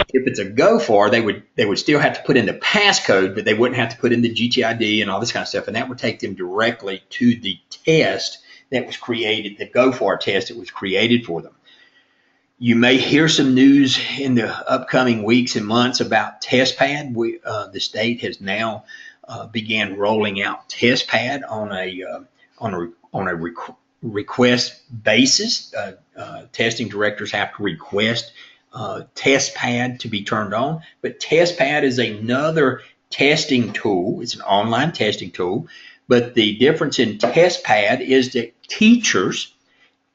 If it's a GoFAR, they would still have to put in the passcode, but they wouldn't have to put in the GTID and all this kind of stuff, and that would take them directly to the test that was created, the GoFAR test that was created for them. You may hear some news in the upcoming weeks and months about TestPad. The state has now began rolling out TestPad on a request basis. Testing directors have to request TestPad to be turned on, but TestPad is another testing tool. It's an online testing tool, but the difference in TestPad is that teachers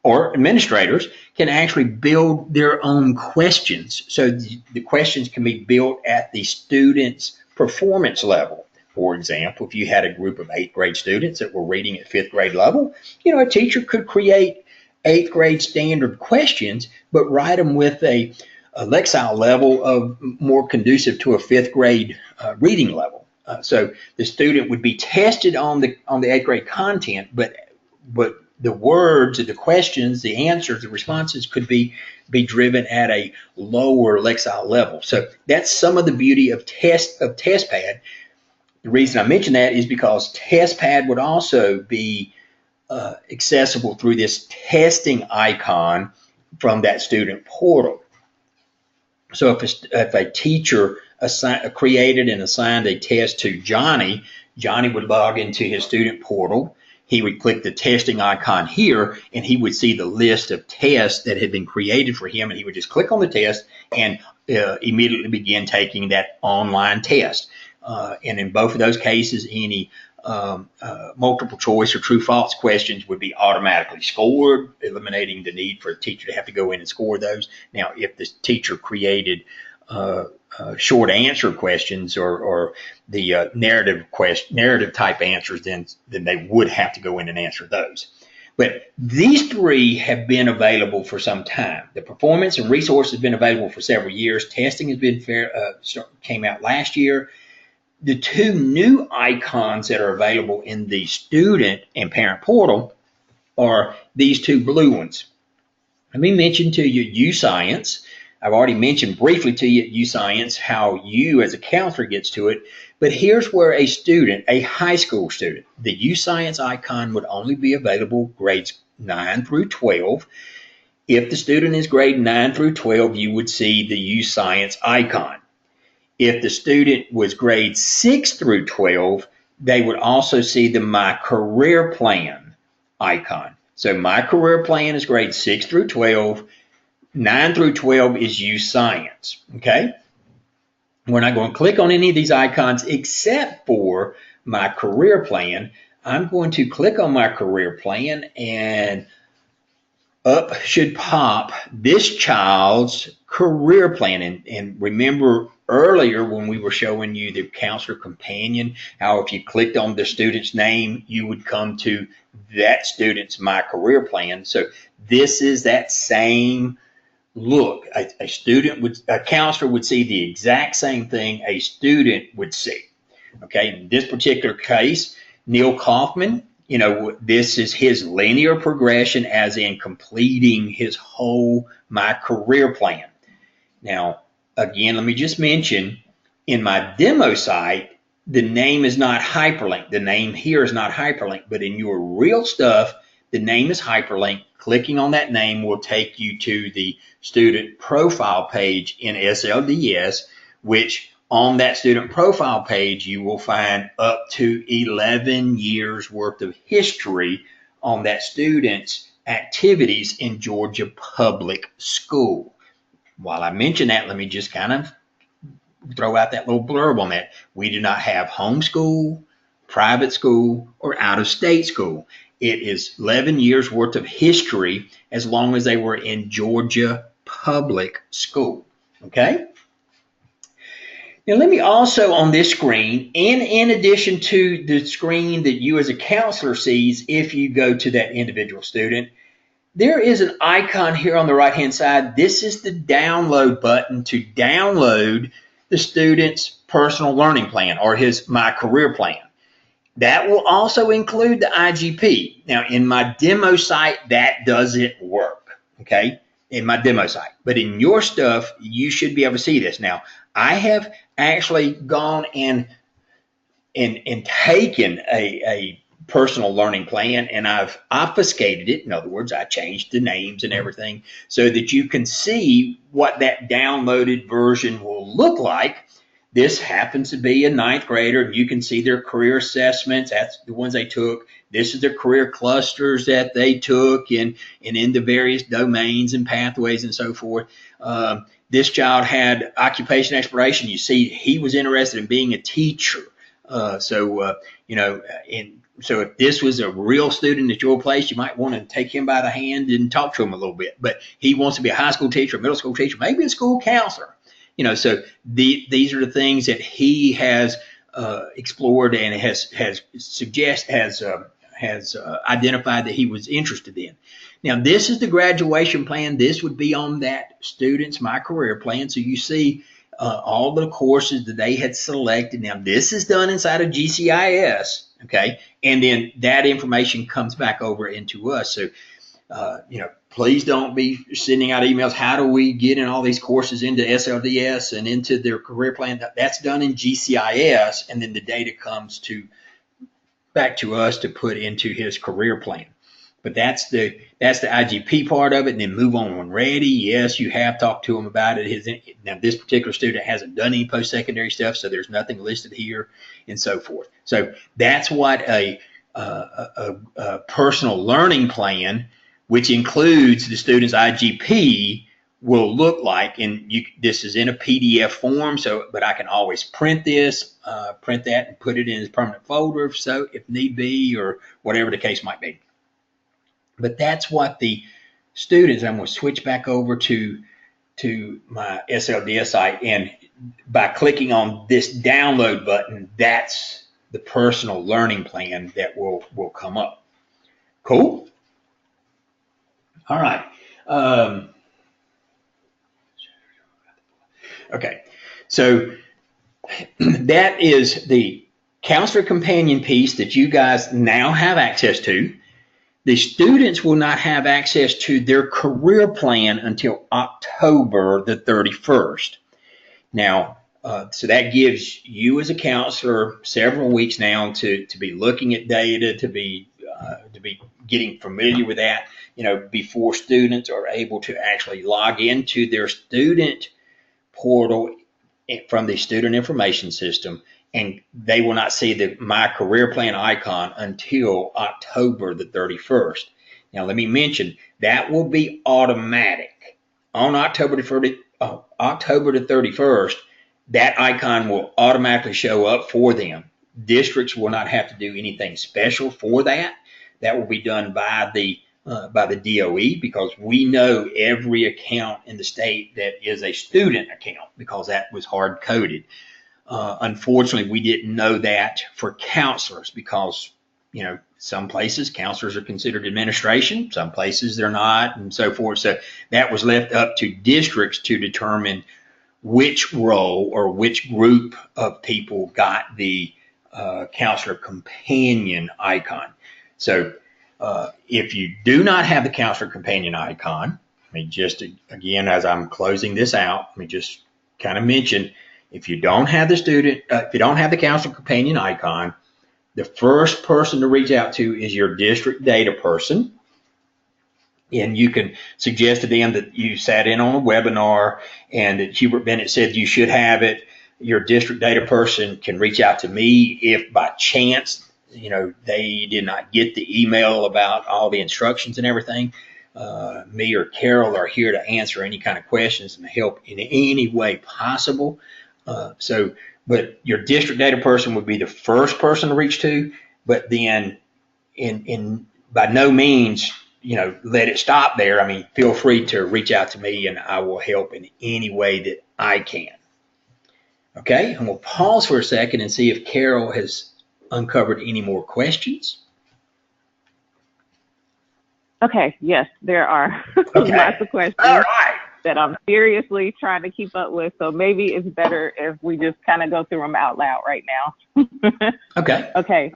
or administrators can actually build their own questions. So the questions can be built at the student's performance level. For example, if you had a group of 8th grade students that were reading at 5th grade level, a teacher could create 8th grade standard questions, but write them with a Lexile level of more conducive to a 5th grade reading level. So the student would be tested on the 8th grade content, but the words, the questions, the answers, the responses could be driven at a lower Lexile level. So that's some of the beauty of TestPad. The reason I mention that is because TestPad would also be accessible through this testing icon from that student portal. So if a teacher created and assigned a test to Johnny, Johnny would log into his student portal. He would click the testing icon here, and he would see the list of tests that had been created for him, and he would just click on the test and immediately begin taking that online test. And in both of those cases, any multiple choice or true-false questions would be automatically scored, eliminating the need for a teacher to have to go in and score those. Now, if the teacher created short answer questions or the narrative type answers, then they would have to go in and answer those. But these three have been available for some time. The performance and resource has been available for several years. Testing has been came out last year. The two new icons that are available in the student and parent portal are these two blue ones. Let me mention to you UScience. I've already mentioned briefly to you UScience, how you as a counselor gets to it. But here's where a student, a high school student, the UScience icon would only be available grades 9 through 12. If the student is grade 9 through 12, you would see the UScience icon. If the student was grade 6 through 12, they would also see the My Career Plan icon. So My Career Plan is grade 6 through 12. 9 through 12 is UScience. Okay? We're not going to click on any of these icons except for My Career Plan. I'm going to click on My Career Plan, and up should pop this child's career plan. And remember earlier when we were showing you the counselor companion, how if you clicked on the student's name, you would come to that student's My Career Plan. So this is that same look. A counselor would see the exact same thing a student would see. Okay, in this particular case, Neil Kaufman, this is his linear progression, as in completing his whole My Career Plan. Now, again, let me just mention, in my demo site, the name is not hyperlinked. The name here is not hyperlinked, but in your real stuff, the name is hyperlinked. Clicking on that name will take you to the student profile page in SLDS, which on that student profile page, you will find up to 11 years worth of history on that student's activities in Georgia Public School. While I mention that, let me just kind of throw out that little blurb on that. We do not have homeschool, private school, or out-of-state school. It is 11 years worth of history as long as they were in Georgia Public School. Okay? Now, let me also on this screen, and in addition to the screen that you as a counselor sees, if you go to that individual student, there is an icon here on the right-hand side. This is the download button to download the student's personal learning plan or his My Career Plan. That will also include the IGP. Now, in my demo site, that doesn't work, okay, in my demo site. But in your stuff, you should be able to see this. Now, I have actually gone and taken a personal learning plan, and I've obfuscated it. In other words, I changed the names and everything so that you can see what that downloaded version will look like. This happens to be a ninth grader, and you can see their career assessments. That's the ones they took. This is their career clusters that they took and in the various domains and pathways and so forth. This child had occupation exploration. You see, he was interested in being a teacher. So if this was a real student at your place, you might want to take him by the hand and talk to him a little bit. But he wants to be a high school teacher, a middle school teacher, maybe a school counselor. So these are the things that he has explored and has identified that he was interested in. Now, this is the graduation plan. This would be on that student's My Career Plan. So you see all the courses that they had selected. Now, this is done inside of GCIS, okay? And then that information comes back over into us. So, please don't be sending out emails. How do we get in all these courses into SLDS and into their career plan? That's done in GCIS, and then the data comes back to us to put into his career plan. But that's the IGP part of it. And then move on when ready. Yes, you have talked to him about it. Now, this particular student hasn't done any post-secondary stuff, so there's nothing listed here and so forth. So that's what a personal learning plan, which includes the student's IGP, will look like. And this is in a PDF form, but I can always print that and put it in a permanent folder if need be, or whatever the case might be. But that's what the students, I'm going to switch back over to my SLDS site, and by clicking on this download button, that's the personal learning plan that will come up. Cool? All right. Okay. So that is the counselor companion piece that you guys now have access to. The students will not have access to their career plan until October the 31st. Now, so that gives you as a counselor several weeks now to be looking at data, to be getting familiar with that, before students are able to actually log into their student portal from the student information system, and they will not see the My Career Plan icon until October the 31st. Now, let me mention that will be automatic. On October the 31st, that icon will automatically show up for them. Districts will not have to do anything special for that. That will be done by the DOE, because we know every account in the state that is a student account, because that was hard coded. Unfortunately, we didn't know that for counselors, because some places counselors are considered administration, some places they're not, and so forth. So that was left up to districts to determine which role or which group of people got the counselor companion icon. So if you do not have the counselor companion icon, again, as I'm closing this out, let me just kind of mention, if you don't have the counselor companion icon, the first person to reach out to is your district data person. And you can suggest to them that you sat in on a webinar and that Hubert Bennett said you should have it. Your district data person can reach out to me if by chance, they did not get the email about all the instructions and everything. Me or Carol are here to answer any kind of questions and help in any way possible. But your district data person would be the first person to reach to, but then by no means, let it stop there. I mean, feel free to reach out to me and I will help in any way that I can. Okay, and we'll pause for a second and see if Carol has uncovered any more questions. Okay, yes, there are Okay. lots of questions All right. that I'm seriously trying to keep up with. So maybe it's better if we just kind of go through them out loud right now. Okay. Okay.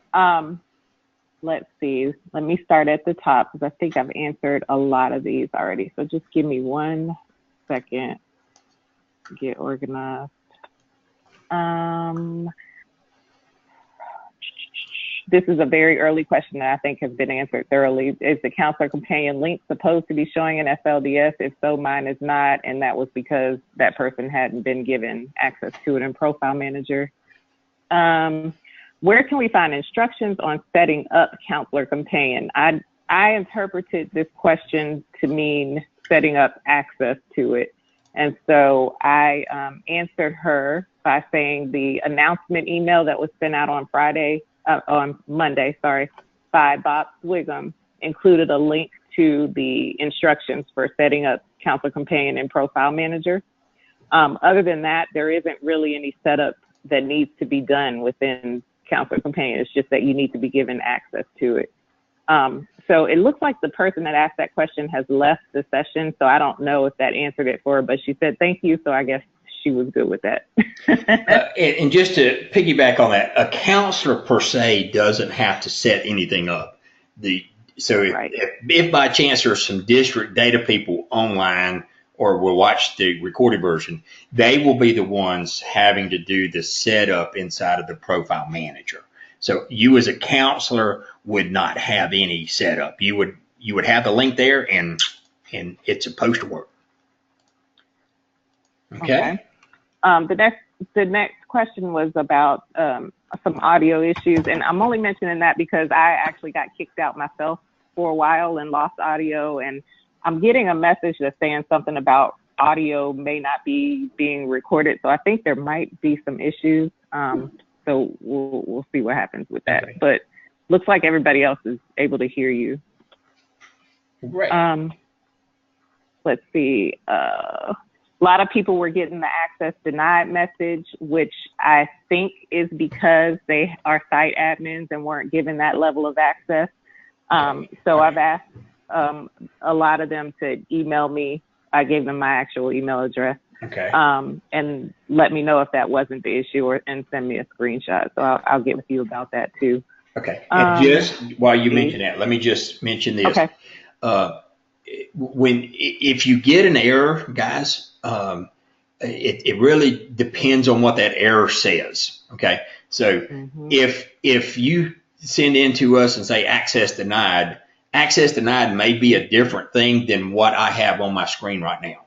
Let's see. Let me start at the top because I think I've answered a lot of these already. So just give me 1 second to get organized. This is a very early question that I think has been answered thoroughly. Is the counselor companion link supposed to be showing in FLDS? If so, mine is not, and that was because that person hadn't been given access to it in Profile Manager. Where can we find instructions on setting up counselor companion? I interpreted this question to mean setting up access to it. And so I answered her by saying the announcement email that was sent out on Monday, by Bob Swigum included a link to the instructions for setting up Counselor Companion in Profile Manager. Other than that, there isn't really any setup that needs to be done within Counselor Companion. It's just that you need to be given access to it. So it looks like the person that asked that question has left the session, so I don't know if that answered it for her, but she said thank you, so I guess she was good with that. And just to piggyback on that, a counselor per se doesn't have to set anything up. If by chance there's some district data people online or will watch the recorded version, they will be the ones having to do the setup inside of the Profile Manager. So you as a counselor would not have any setup. You would have the link there and it's supposed to work. Okay. The next question was about some audio issues, and I'm only mentioning that because I actually got kicked out myself for a while and lost audio, and I'm getting a message that's saying something about audio may not be being recorded, so I think there might be some issues. So we'll see what happens with that. Okay. But looks like everybody else is able to hear you. Right. Let's see. A lot of people were getting the access denied message, which I think is because they are site admins and weren't given that level of access. So I've asked a lot of them to email me. I gave them my actual email address. Okay. And let me know if that wasn't the issue and send me a screenshot. So I'll get with you about that too. Okay. And just while you mention that, let me just mention this. Okay. If you get an error, guys, it really depends on what that error says. Okay. So if you send in to us and say access denied may be a different thing than what I have on my screen right now.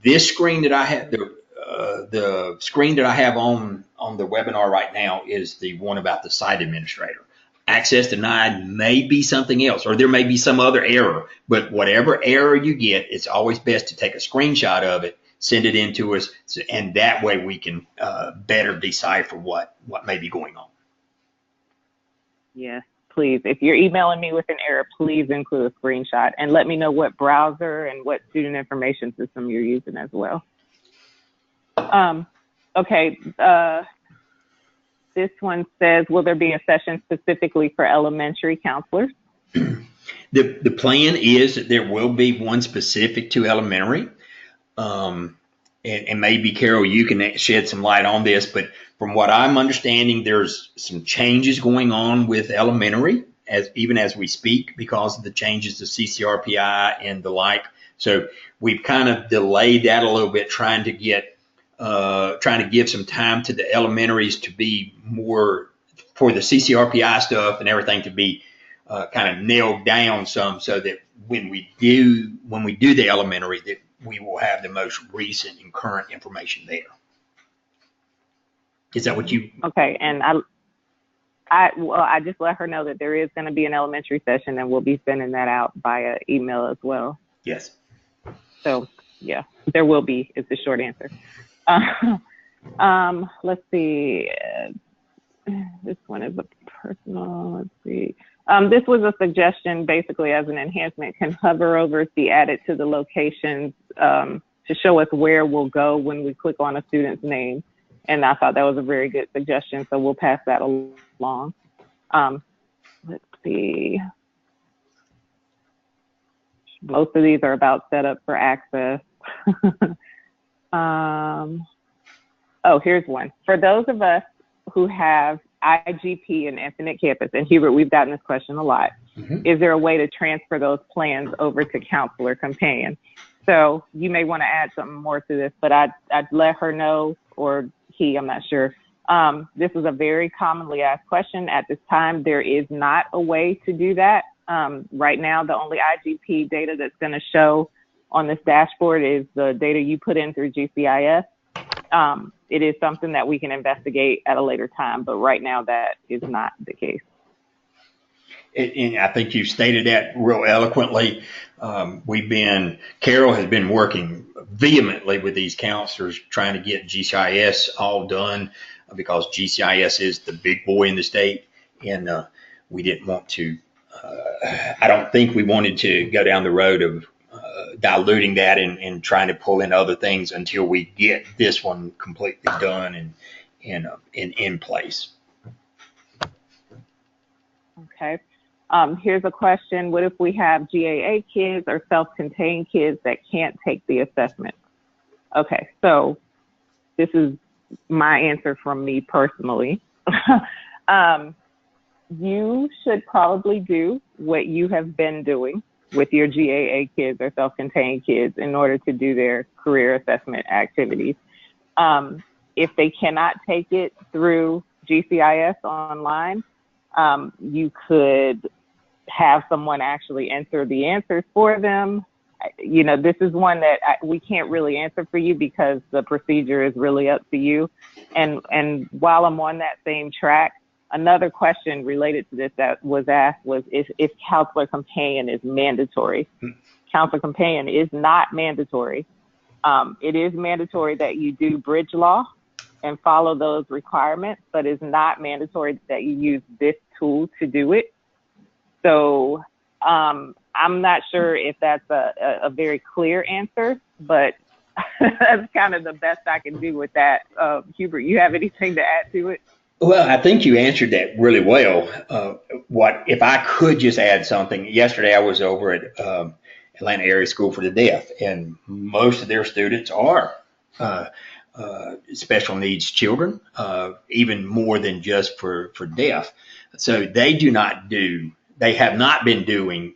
This screen that I have, the screen that I have on the webinar right now is the one about the site administrator. Access denied may be something else, or there may be some other error, but whatever error you get, it's always best to take a screenshot of it, send it in to us, and that way we can better decipher what may be going on. Yes, please. If you're emailing me with an error, please include a screenshot and let me know what browser and what student information system you're using as well. Okay. This one says, will there be a session specifically for elementary counselors? The plan is that there will be one specific to elementary. And maybe, Carol, you can shed some light on this, but from what I'm understanding, there's some changes going on with elementary even as we speak because of the changes to CCRPI and the like. So we've kind of delayed that a little bit, trying to give some time to the elementaries to be more for the CCRPI stuff and everything to be kind of nailed down some, so that when we do the elementary, that we will have the most recent and current information there. Is that what you? Okay, and I just let her know that there is going to be an elementary session, and we'll be sending that out via email as well. Yes. So yeah, there will be. Is the short answer. Let's see. This one is a personal. Let's see. This was a suggestion, basically, as an enhancement. Can hover over be added to the locations to show us where we'll go when we click on a student's name. And I thought that was a very good suggestion, so we'll pass that along. Let's see. Most of these are about setup for access. Oh, here's one. For those of us who have IGP and Infinite Campus, and Hubert, we've gotten this question a lot. Is there a way to transfer those plans over to Counselor Companion? So you may want to add something more to this, but I'd let her know, or he, I'm not sure. This is a very commonly asked question. At this time, there is not a way to do that. Right now, the only IGP data that's going to show on this dashboard is the data you put in through GCIS. It is something that we can investigate at a later time, but right now that is not the case. And I think you stated that real eloquently. Carol has been working vehemently with these counselors trying to get GCIS all done, because GCIS is the big boy in the state, and we didn't want to, I don't think we wanted to go down the road of diluting that and trying to pull in other things until we get this one completely done and in place. Okay. Here's a question. What if we have GAA kids or self-contained kids that can't take the assessment? Okay, so this is my answer from me personally. You should probably do what you have been doing with your GAA kids or self-contained kids in order to do their career assessment activities. If they cannot take it through GCIS online, you could have someone actually enter the answers for them. You know, this is one that we can't really answer for you because the procedure is really up to you. And while I'm on that same track, another question related to this that was asked was if Counselor Companion is mandatory. Counselor Companion is not mandatory. It is mandatory that you do bridge law and follow those requirements, but it's not mandatory that you use this tool to do it. So I'm not sure if that's a very clear answer, but that's kind of the best I can do with that. Hubert, you have anything to add to it? Well, I think you answered that really well. What if I could just add something? Yesterday, I was over at Atlanta Area School for the Deaf, and most of their students are special needs children, even more than just for deaf. So they have not been doing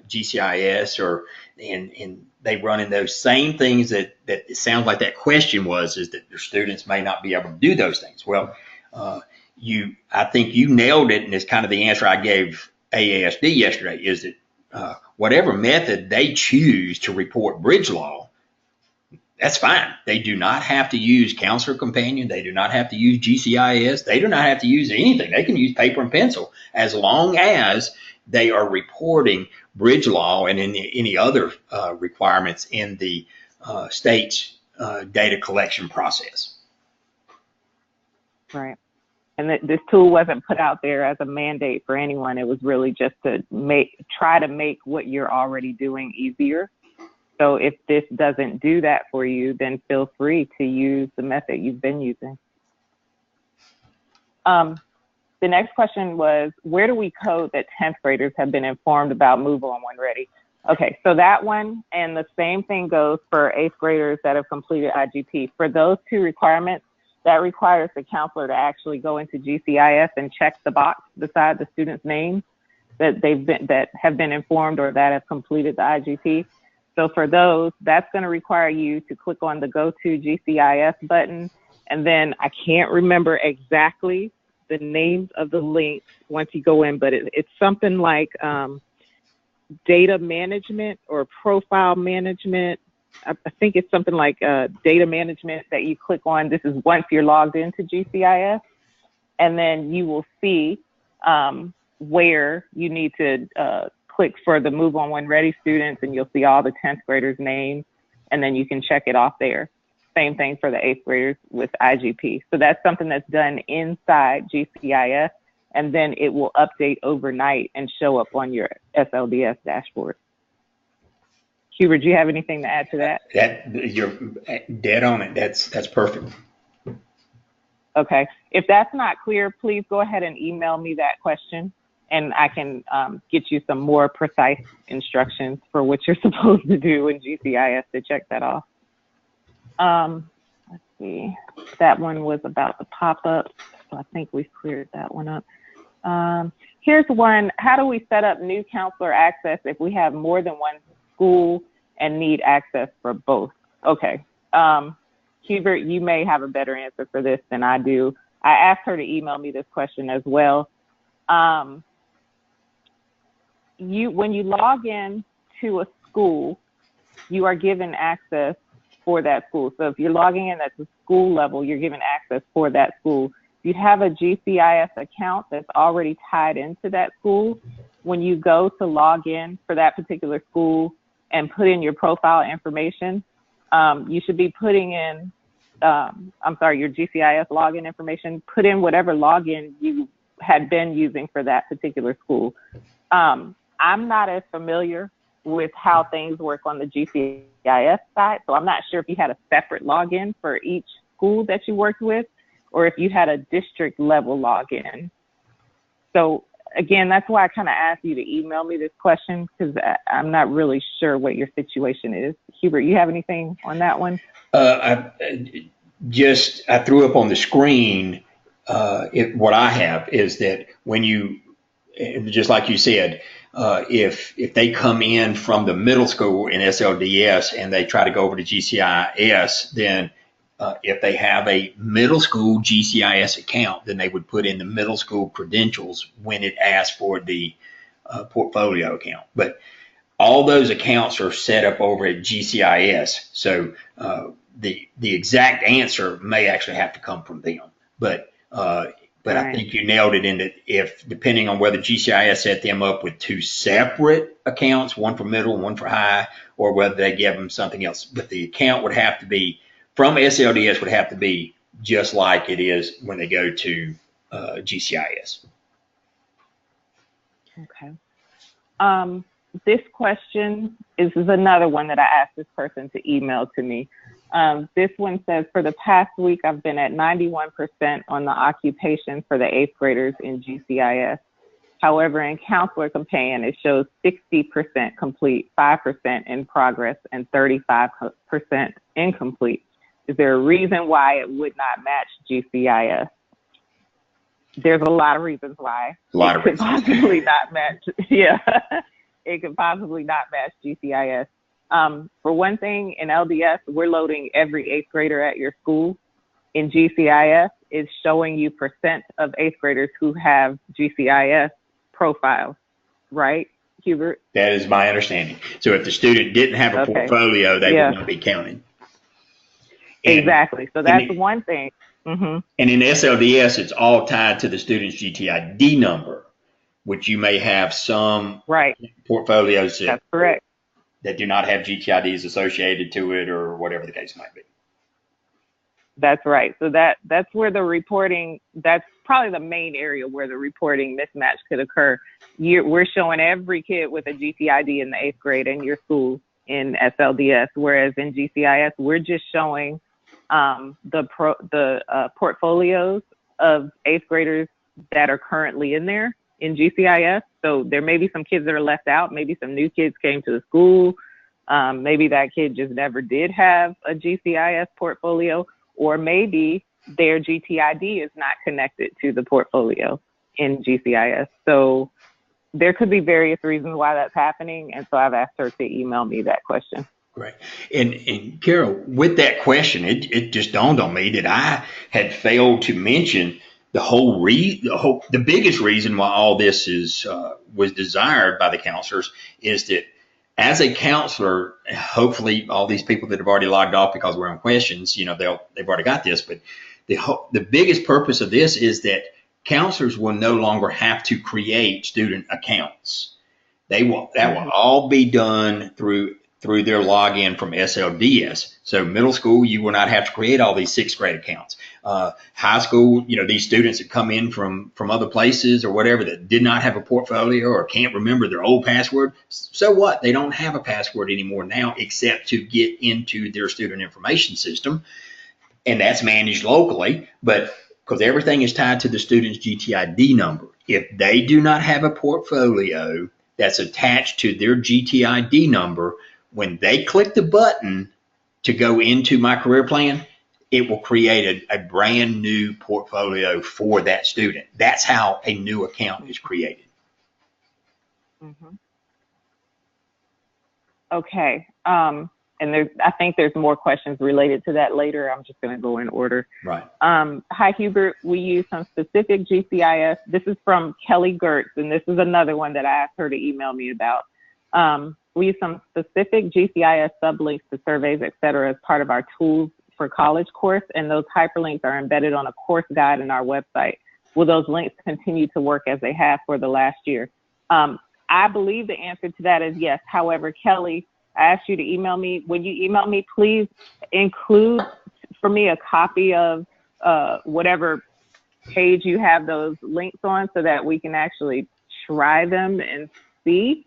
GCIS and they run in those same things that it sounds like that question is that their students may not be able to do those things. Well, I think you nailed it, and it's kind of the answer I gave AASD yesterday, is that whatever method they choose to report bridge law, that's fine. They do not have to use Counselor Companion. They do not have to use GCIS. They do not have to use anything. They can use paper and pencil as long as they are reporting bridge law and any other requirements in the state's data collection process. Right. And this tool wasn't put out there as a mandate for anyone. It was really just to try to make what you're already doing easier. So if this doesn't do that for you, then feel free to use the method you've been using. The next question was, where do we code that 10th graders have been informed about Move On When Ready? Okay, so that one, and the same thing goes for 8th graders that have completed IGP. For those two requirements, that requires the counselor to actually go into GCIS and check the box beside the student's name that have been informed or that have completed the IGP. So for those, that's going to require you to click on the Go to GCIS button. And then I can't remember exactly the names of the links once you go in, but it's something like data management or profile management. I think it's something like data management that you click on. This is once you're logged into GCIS. And then you will see where you need to click for the Move On When Ready students, and you'll see all the 10th graders' names, and then you can check it off there. Same thing for the 8th graders with IGP. So that's something that's done inside GCIS, and then it will update overnight and show up on your SLDS dashboard. Hubert, do you have anything to add to that? You're dead on it. That's perfect. Okay. If that's not clear, please go ahead and email me that question, and I can get you some more precise instructions for what you're supposed to do in GCIS to check that off. Let's see. That one was about the pop-ups, so I think we've cleared that one up. Here's one. How do we set up new counselor access if we have more than one school and need access for both? Okay. Hubert, you may have a better answer for this than I do. I asked her to email me this question as well. When you log in to a school, you are given access for that school. So if you're logging in at the school level, you're given access for that school. If you have a GCIS account that's already tied into that school, when you go to log in for that particular school and put in your profile information, you should be putting in, your GCIS login information, put in whatever login you had been using for that particular school. I'm not as familiar with how things work on the GCIS side, so I'm not sure if you had a separate login for each school that you worked with, or if you had a district level login. So again, that's why I kind of asked you to email me this question, because I'm not really sure what your situation is. Hubert, you have anything on that one? I threw up on the screen, what I have is that when you, just like you said, if they come in from the middle school in SLDS and they try to go over to GCIS, then if they have a middle school GCIS account, then they would put in the middle school credentials when it asks for the portfolio account. But all those accounts are set up over at GCIS. So the exact answer may actually have to come from them. But Right. I think you nailed it in that if, depending on whether GCIS set them up with two separate accounts, one for middle, one for high, or whether they give them something else. But the account would have to be, from SLDS, would have to be just like it is when they go to GCIS. Okay. This question is another one that I asked this person to email to me. This one says, for the past week, I've been at 91% on the occupation for the 8th graders in GCIS. However, in Counselor Companion, it shows 60% complete, 5% in progress, and 35% incomplete. Is there a reason why it would not match GCIS? There's a lot of reasons why. It could possibly not match. Yeah, it could possibly not match GCIS. For one thing, in LDS, we're loading every 8th grader at your school. In GCIS, it's showing you percent of 8th graders who have GCIS profiles, right, Hubert? That is my understanding. So if the student didn't have a portfolio, they would not be counted. Exactly. So that's one thing. Mm-hmm. And in SLDS, it's all tied to the student's GTID number, which you may have some portfolios That's correct. that do not have GTIDs associated to it, or whatever the case might be. That's right. So that's where the reporting, that's probably the main area where the reporting mismatch could occur. We're showing every kid with a GTID in the 8th grade in your school in SLDS, whereas in GCIS, we're just showing the portfolios of 8th graders that are currently in there in GCIS. So there may be some kids that are left out. Maybe some new kids came to the school. Maybe that kid just never did have a GCIS portfolio, or maybe their GTID is not connected to the portfolio in GCIS. So there could be various reasons why that's happening. And so I've asked her to email me that question. Great. And Carol, with that question, it just dawned on me that I had failed to mention the biggest reason why all this was desired by the counselors is that as a counselor, hopefully all these people that have already logged off because we're on questions, they've already got this, but the biggest purpose of this is that counselors will no longer have to create student accounts. That will all be done through their login from SLDS. So middle school, you will not have to create all these 6th grade accounts. High school, these students that come in from other places or whatever that did not have a portfolio or can't remember their old password. So what? They don't have a password anymore now except to get into their student information system. And that's managed locally. But because everything is tied to the student's GTID number. If they do not have a portfolio that's attached to their GTID number, when they click the button to go into My Career Plan, it will create a brand new portfolio for that student. That's how a new account is created. Mm-hmm. Okay. And I think there's more questions related to that later. I'm just going to go in order. Right. Hi, Hubert. We use some specific GCIS. This is from Kelly Gertz, and this is another one that I asked her to email me about. We use some specific GCIS sublinks to surveys, et cetera, as part of our Tools for College course, and those hyperlinks are embedded on a course guide in our website. Will those links continue to work as they have for the last year? I believe the answer to that is yes. However, Kelly, I asked you to email me. When you email me, please include for me a copy of whatever page you have those links on so that we can actually try them and see.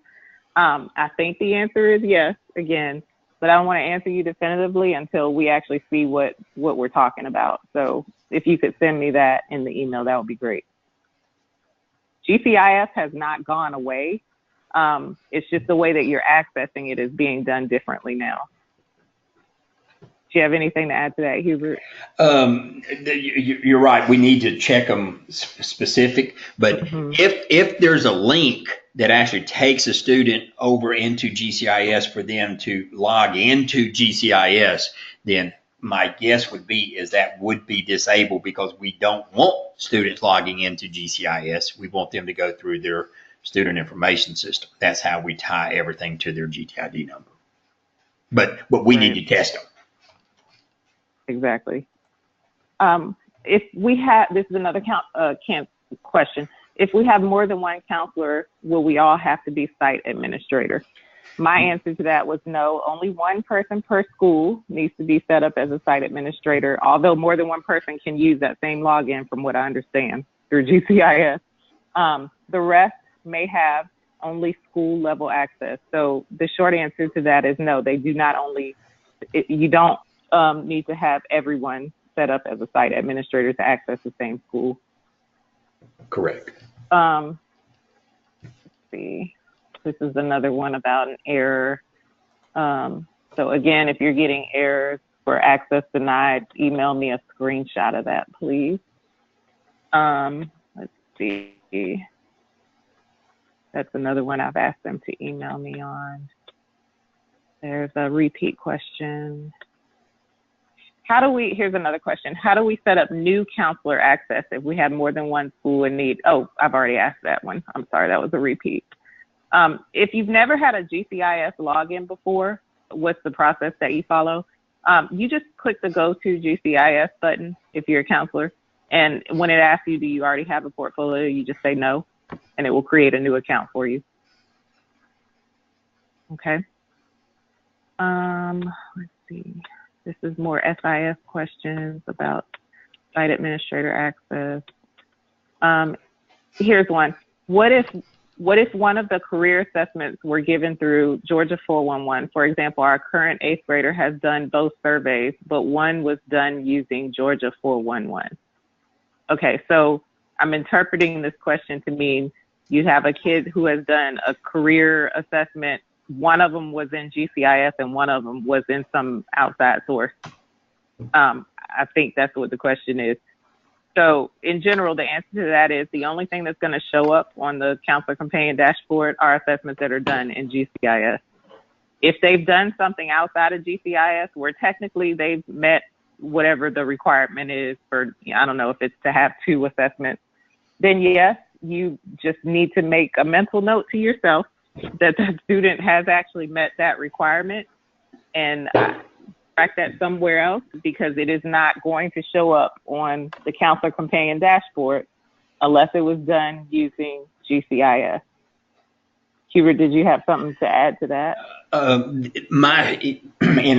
I think the answer is yes, again, but I don't want to answer you definitively until we actually see what we're talking about. So if you could send me that in the email, that would be great. GCIS has not gone away. It's just the way that you're accessing it is being done differently now. Do you have anything to add to that, Hubert? You're right. We need to check them specific, but if there's a link that actually takes a student over into GCIS for them to log into GCIS, then my guess would be is that would be disabled because we don't want students logging into GCIS. We want them to go through their student information system. That's how we tie everything to their GTID number. But we need to test them. Exactly. If we have, this is another question. If we have more than one counselor, will we all have to be site administrator? My answer to that was no. Only one person per school needs to be set up as a site administrator, although more than one person can use that same login from what I understand through GCIS. The rest may have only school level access. So the short answer to that is no, they do not you don't need to have everyone set up as a site administrator to access the same school. Correct. Let's see. This is another one about an error. So again, if you're getting errors for access denied, email me a screenshot of that, please. Let's see. That's another one I've asked them to email me on. There's a repeat question. Here's another question. How do we set up new counselor access if we have more than one school in need? Oh, I've already asked that one. I'm sorry, that was a repeat. If you've never had a GCIS login before, what's the process that you follow? You just click the Go to GCIS button if you're a counselor. And when it asks you, do you already have a portfolio, you just say no, and it will create a new account for you. Okay. Let's see. This is more SIS questions about site administrator access. Here's one. What if one of the career assessments were given through Georgia 411? For example, our current 8th grader has done both surveys, but one was done using Georgia 411. Okay, so I'm interpreting this question to mean you have a kid who has done a career assessment. One of them was in GCIS and one of them was in some outside source. I think that's what the question is. So in general, the answer to that is the only thing that's going to show up on the Counselor Companion dashboard are assessments that are done in GCIS. If they've done something outside of GCIS where technically they've met whatever the requirement is for, I don't know if it's to have 2 assessments, then yes, you just need to make a mental note to yourself that the student has actually met that requirement and track that somewhere else, because it is not going to show up on the Counselor Companion dashboard unless it was done using GCIS. Hubert, did you have something to add to that? And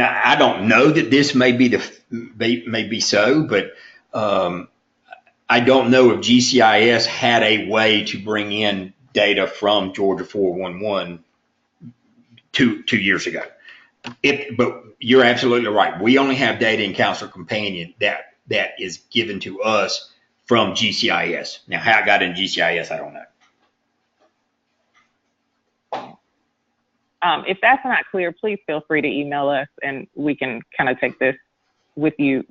I don't know that this may be so, but I don't know if GCIS had a way to bring in data from Georgia 411 two years ago. But you're absolutely right. We only have data in Counselor Companion that is given to us from GCIS. Now, how I got into GCIS, I don't know. If that's not clear, please feel free to email us and we can kind of take this with you,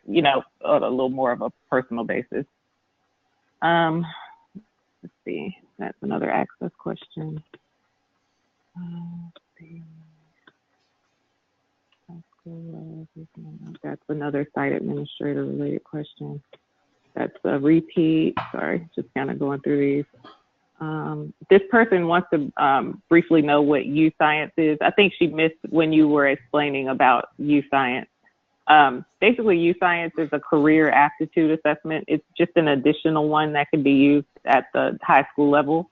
you know, on a little more of a personal basis. Let's see, that's another access question. Let's see. That's another site administrator related question. That's a repeat. Sorry, just kind of going through these. This person wants to briefly know what youth science is. I think she missed when you were explaining about youth science. Basically, youth science is a career aptitude assessment. It's just an additional one that can be used at the high school level.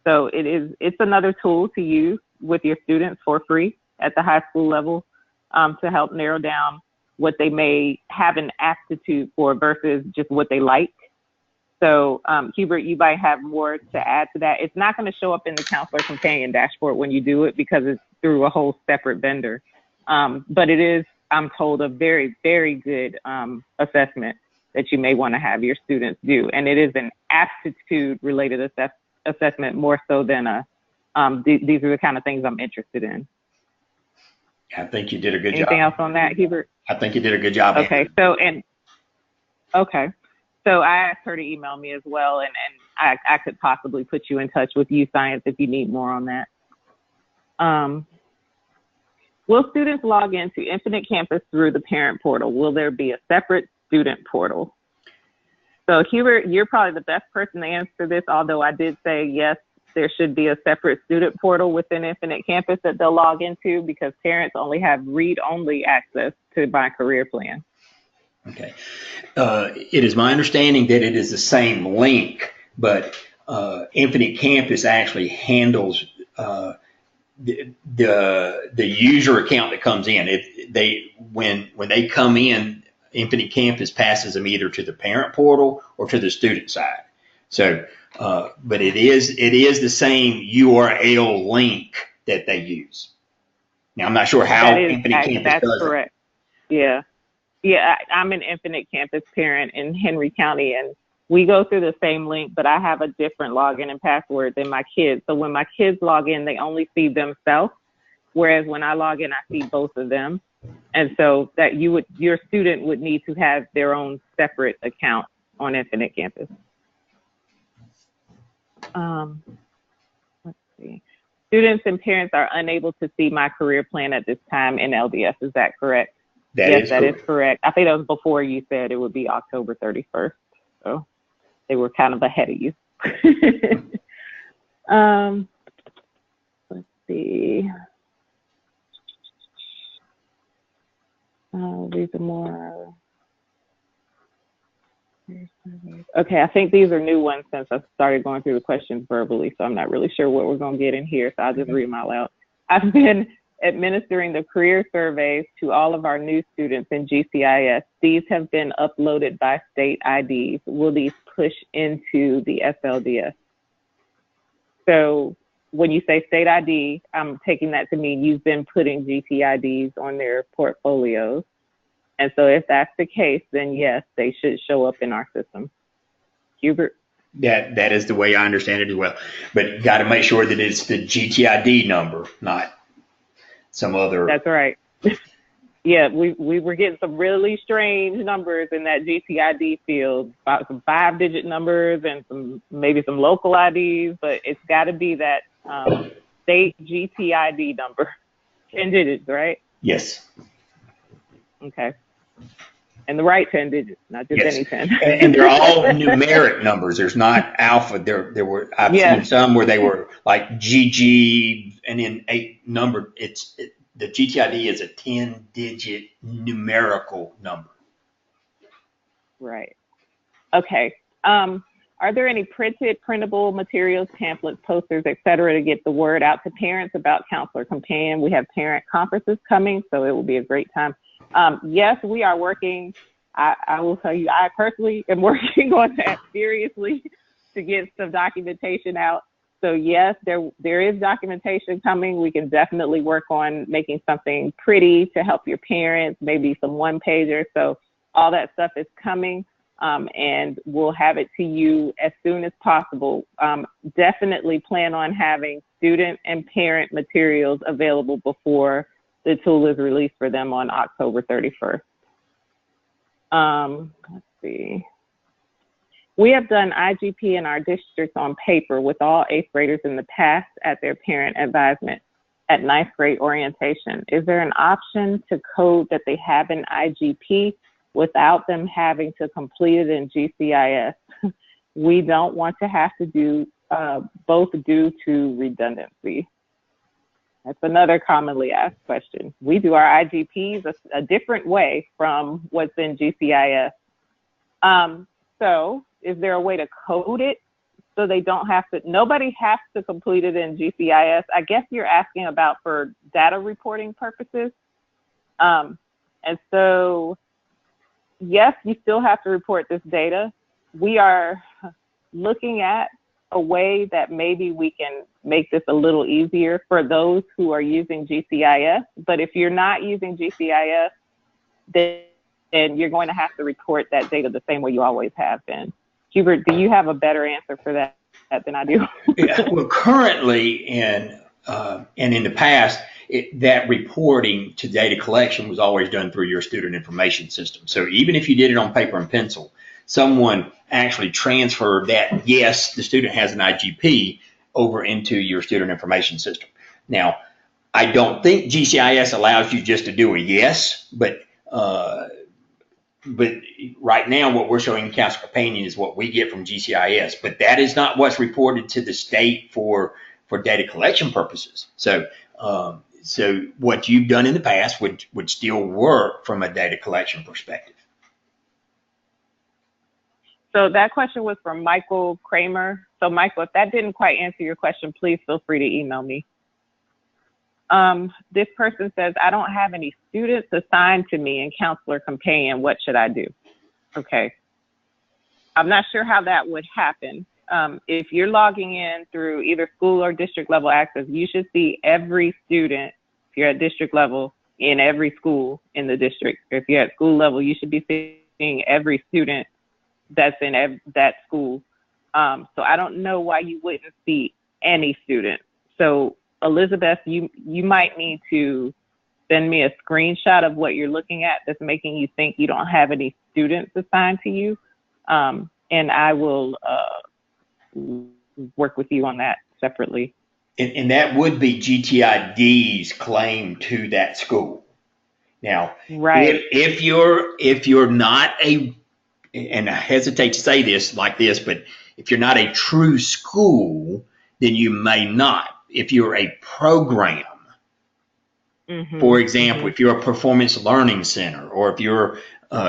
So it's another tool to use with your students for free at the high school level to help narrow down what they may have an aptitude for versus just what they like. So Hubert, you might have more to add to that. It's not going to show up in the Counselor Companion dashboard when you do it because it's through a whole separate vendor. But it is, I'm told, a very, very good assessment that you may want to have your students do. And it is an aptitude related assessment more so than these are the kind of things I'm interested in. I think you did a good job. Anything else on that, Hubert? I think you did a good job. Okay, so I asked her to email me as well, and I could possibly put you in touch with youth science if you need more on that. Will students log into Infinite Campus through the parent portal? Will there be a separate student portal? So Hubert, you're probably the best person to answer this, although I did say yes, there should be a separate student portal within Infinite Campus that they'll log into because parents only have read-only access to My Career Plan. Okay. It is my understanding that it is the same link, but Infinite Campus actually handles the user account that comes in. When they come in, Infinite Campus passes them either to the parent portal or to the student side. So, but it is the same URL link that they use. Now, I'm not sure how Infinite Campus does correct. It. Yeah, I'm an Infinite Campus parent in Henry County, and we go through the same link, but I have a different login and password than my kids. So when my kids log in, they only see themselves, whereas when I log in, I see both of them. And so that your student would need to have their own separate account on Infinite Campus. Let's see. Students and parents are unable to see My Career Plan at this time in LDS. Is that correct? Yes, that is correct. I think that was before you said it would be October 31st. So they were kind of ahead of you. Let's see. These are more. Okay, I think these are new ones since I started going through the questions verbally, so I'm not really sure what we're going to get in here, so I'll just read them out loud. I've been administering the career surveys to all of our new students in GCIS. These have been uploaded by state IDs. Will these push into the SLDS? So when you say state ID, I'm taking that to mean you've been putting GTIDs on their portfolios. And so if that's the case, then yes, they should show up in our system. Hubert? That is the way I understand it as well. But you got to make sure that it's the GTID number, not some other. That's right. Yeah, we were getting some really strange numbers in that GTID field, about some 5-digit numbers and maybe some local IDs, but it's got to be that state GTID number, 10 digits, right? Yes. Okay. And the right 10 digits, not just any 10. And they're all numeric numbers. There's not alpha. I've seen some where they were like GG and then 8 numbered. The GTID is a 10-digit numerical number. Right. Okay. Are there any printable materials, pamphlets, posters, et cetera, to get the word out to parents about Counselor Companion? We have parent conferences coming, so it will be a great time. Yes, we are working. I will tell you, I personally am working on that seriously to get some documentation out. So yes, there is documentation coming. We can definitely work on making something pretty to help your parents, maybe some one-pagers. So all that stuff is coming. and we'll have it to you as soon as possible. Definitely plan on having student and parent materials available before the tool is released for them on October 31st. Let's see. We have done IGP in our districts on paper with all 8th graders in the past at their parent advisement at 9th grade orientation. Is there an option to code that they have an IGP without them having to complete it in GCIS? We don't want to have to do both due to redundancy. That's another commonly asked question. We do our IGPs a different way from what's in GCIS. So is there a way to code it so they don't have to, nobody has to complete it in GCIS? I guess you're asking about for data reporting purposes. And so, yes, you still have to report this data. We are looking at a way that maybe we can make this a little easier for those who are using GCIS. But if you're not using GCIS, then you're going to have to report that data the same way you always have been. Hubert, do you have a better answer for that than I do? Yeah, well, currently and in the past, that reporting to data collection was always done through your student information system. So even if you did it on paper and pencil, someone actually transferred that, yes, the student has an IGP, over into your student information system. Now, I don't think GCIS allows you just to do a yes, but right now what we're showing in Counselor Companion is what we get from GCIS, but that is not what's reported to the state for data collection purposes. So so what you've done in the past would still work from a data collection perspective. So that question was from Michael Kramer. So Michael, if that didn't quite answer your question, please feel free to email me. This person says, I don't have any students assigned to me in Counselor Companion. What should I do? Okay. I'm not sure how that would happen. If you're logging in through either school or district level access, you should see every student, if you're at district level, in every school in the district. If you're at school level, you should be seeing every student that's in that school. So I don't know why you wouldn't see any student. So Elizabeth, you might need to send me a screenshot of what you're looking at that's making you think you don't have any students assigned to you. And I will work with you on that separately. And that would be GTID's claim to that school. Now, right. if you're not a, and I hesitate to say this like this, but if you're not a true school, then you may not. If you're a program, for example, if you're a performance learning center, or if you're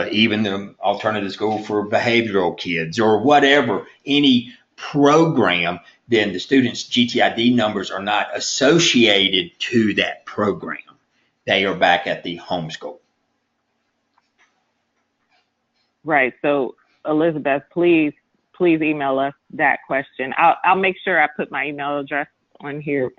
even the alternative school for behavioral kids or whatever, any program, then the students' GTID numbers are not associated to that program. They are back at the home school. Right. So Elizabeth, please email us that question. I'll make sure I put my email address on here.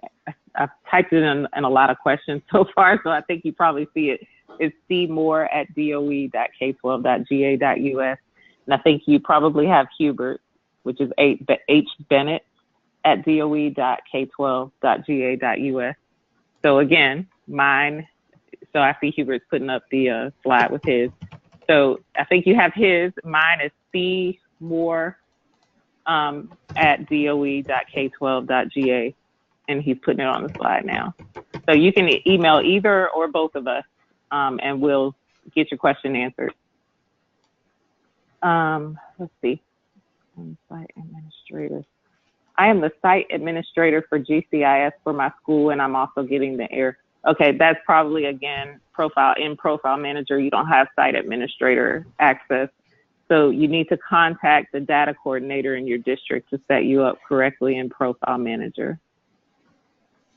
I've typed it in a lot of questions so far, so I think you probably see it. It's cmoore@doe.k12.ga.us. And I think you probably have Hubert, which is hbennett@doe.k12.ga.us. So again, mine, so I see Hubert's putting up the slide with his. So I think you have his. Mine is cmoore@doe.k12.ga, and he's putting it on the slide now. So you can email either or both of us, and we'll get your question answered. Let's see. I'm site administrator. I am the site administrator for GCIS for my school, and I'm also getting the error. Okay, that's probably, again, profile manager. You don't have site administrator access. So you need to contact the data coordinator in your district to set you up correctly in profile manager.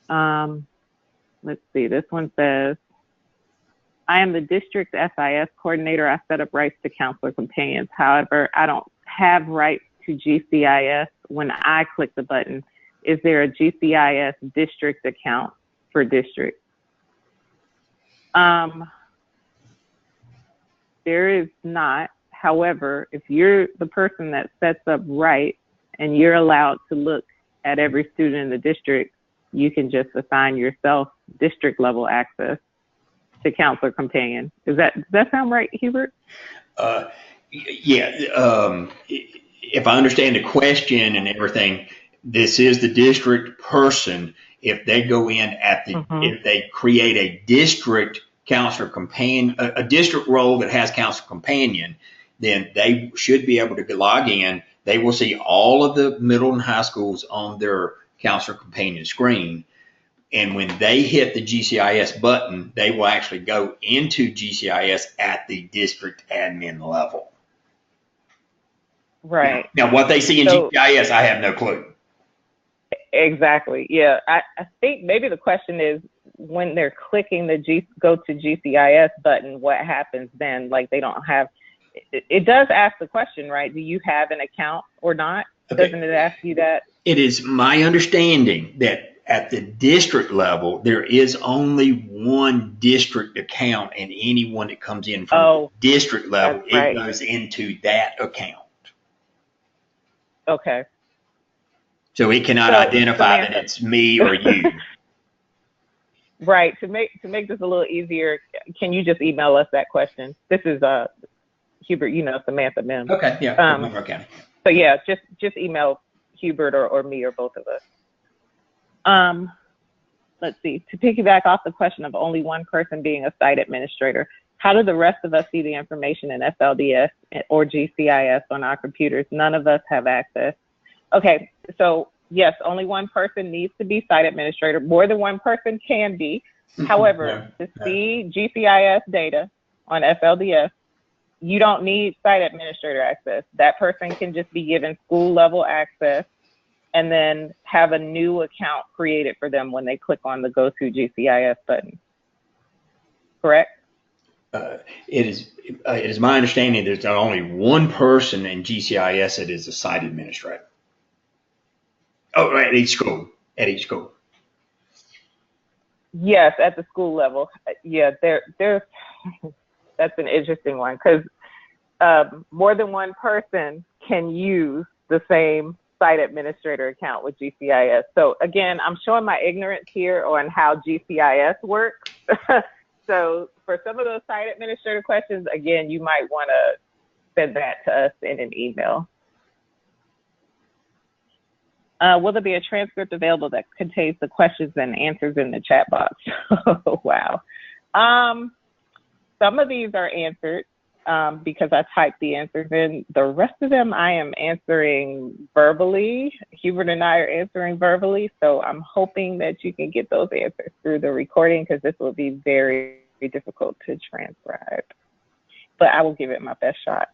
Let's see, this one says, I am the district SIS coordinator. I set up rights to Counselor Companions. However, I don't have rights to GCIS when I click the button. Is there a GCIS district account for district? There is not. However, if you're the person that sets up right and you're allowed to look at every student in the district, you can just assign yourself district level access to counselor companion. Does that sound right, Hubert? Yeah. If I understand the question and everything, this is the district person. If they go in if they create a district counselor companion, a district role that has counselor companion, then they should be able to log in. They will see all of the middle and high schools on their counselor companion screen. And when they hit the GCIS button, they will actually go into GCIS at the district admin level. Right. Now, what they see in GCIS, I have no clue. Exactly. Yeah. I think maybe the question is when they're clicking the go to GCIS button, what happens then? Like they don't have, it does ask the question, right? Do you have an account or not? Okay. Doesn't it ask you that? It is my understanding that at the district level, there is only one district account, and anyone that comes in from the district level, it goes into that account. Okay. So it cannot identify Samantha, that it's me or you. Right. To make this a little easier, can you just email us that question? This is Hubert, Samantha Mims. Okay. Yeah. Okay. So yeah, just email Hubert or me or both of us. Let's see. To piggyback off the question of only one person being a site administrator, how do the rest of us see the information in FLDS or GCIS on our computers? None of us have access. Okay, so yes, only one person needs to be site administrator. More than one person can be. However, to see GCIS data on FLDS, you don't need site administrator access. That person can just be given school level access and then have a new account created for them when they click on the Go to GCIS button. Correct? It is my understanding there's only one person in GCIS that is a site administrator. Oh, at each school. Yes, at the school level. Yeah, there's that's an interesting one because more than one person can use the same site administrator account with GCIS. So again, I'm showing my ignorance here on how GCIS works. So for some of those site administrator questions, again, you might want to send that to us in an email. Will there be a transcript available that contains the questions and answers in the chat box? Wow. Some of these are answered because I typed the answers in. The rest of them I am answering verbally. Hubert and I are answering verbally. So I'm hoping that you can get those answers through the recording because this will be very, very difficult to transcribe. But I will give it my best shot.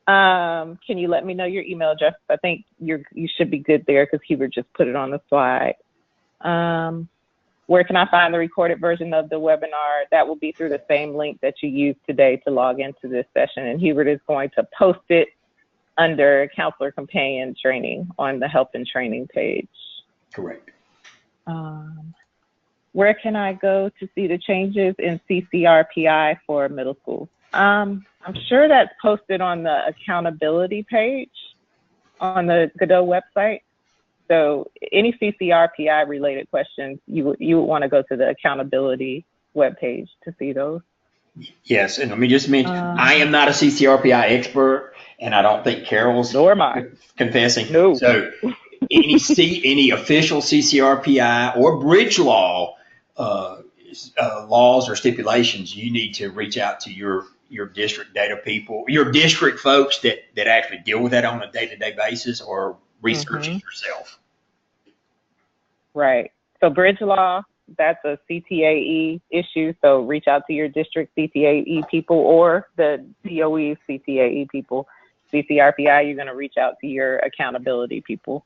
Can you let me know your email address? I think you should be good there because Hubert just put it on the slide. Where can I find the recorded version of the webinar? That will be through the same link that you used today to log into this session. And Hubert is going to post it under Counselor Companion Training on the Help and Training page. Correct. Where can I go to see the changes in CCRPI for middle school? I'm sure that's posted on the accountability page on the Godot website. So any CCRPI related questions, you would want to go to the accountability webpage to see those. Yes, and let me just mention, I am not a CCRPI expert, and I don't think Carol's nor am I. Confessing. No. So any official CCRPI or bridge law laws or stipulations, you need to reach out to your district data people, your district folks that actually deal with that on a day-to-day basis, or research it yourself. Right. So bridge law, that's a CTAE issue. So reach out to your district CTAE people or the DOE CTAE people. CCRPI, you're going to reach out to your accountability people.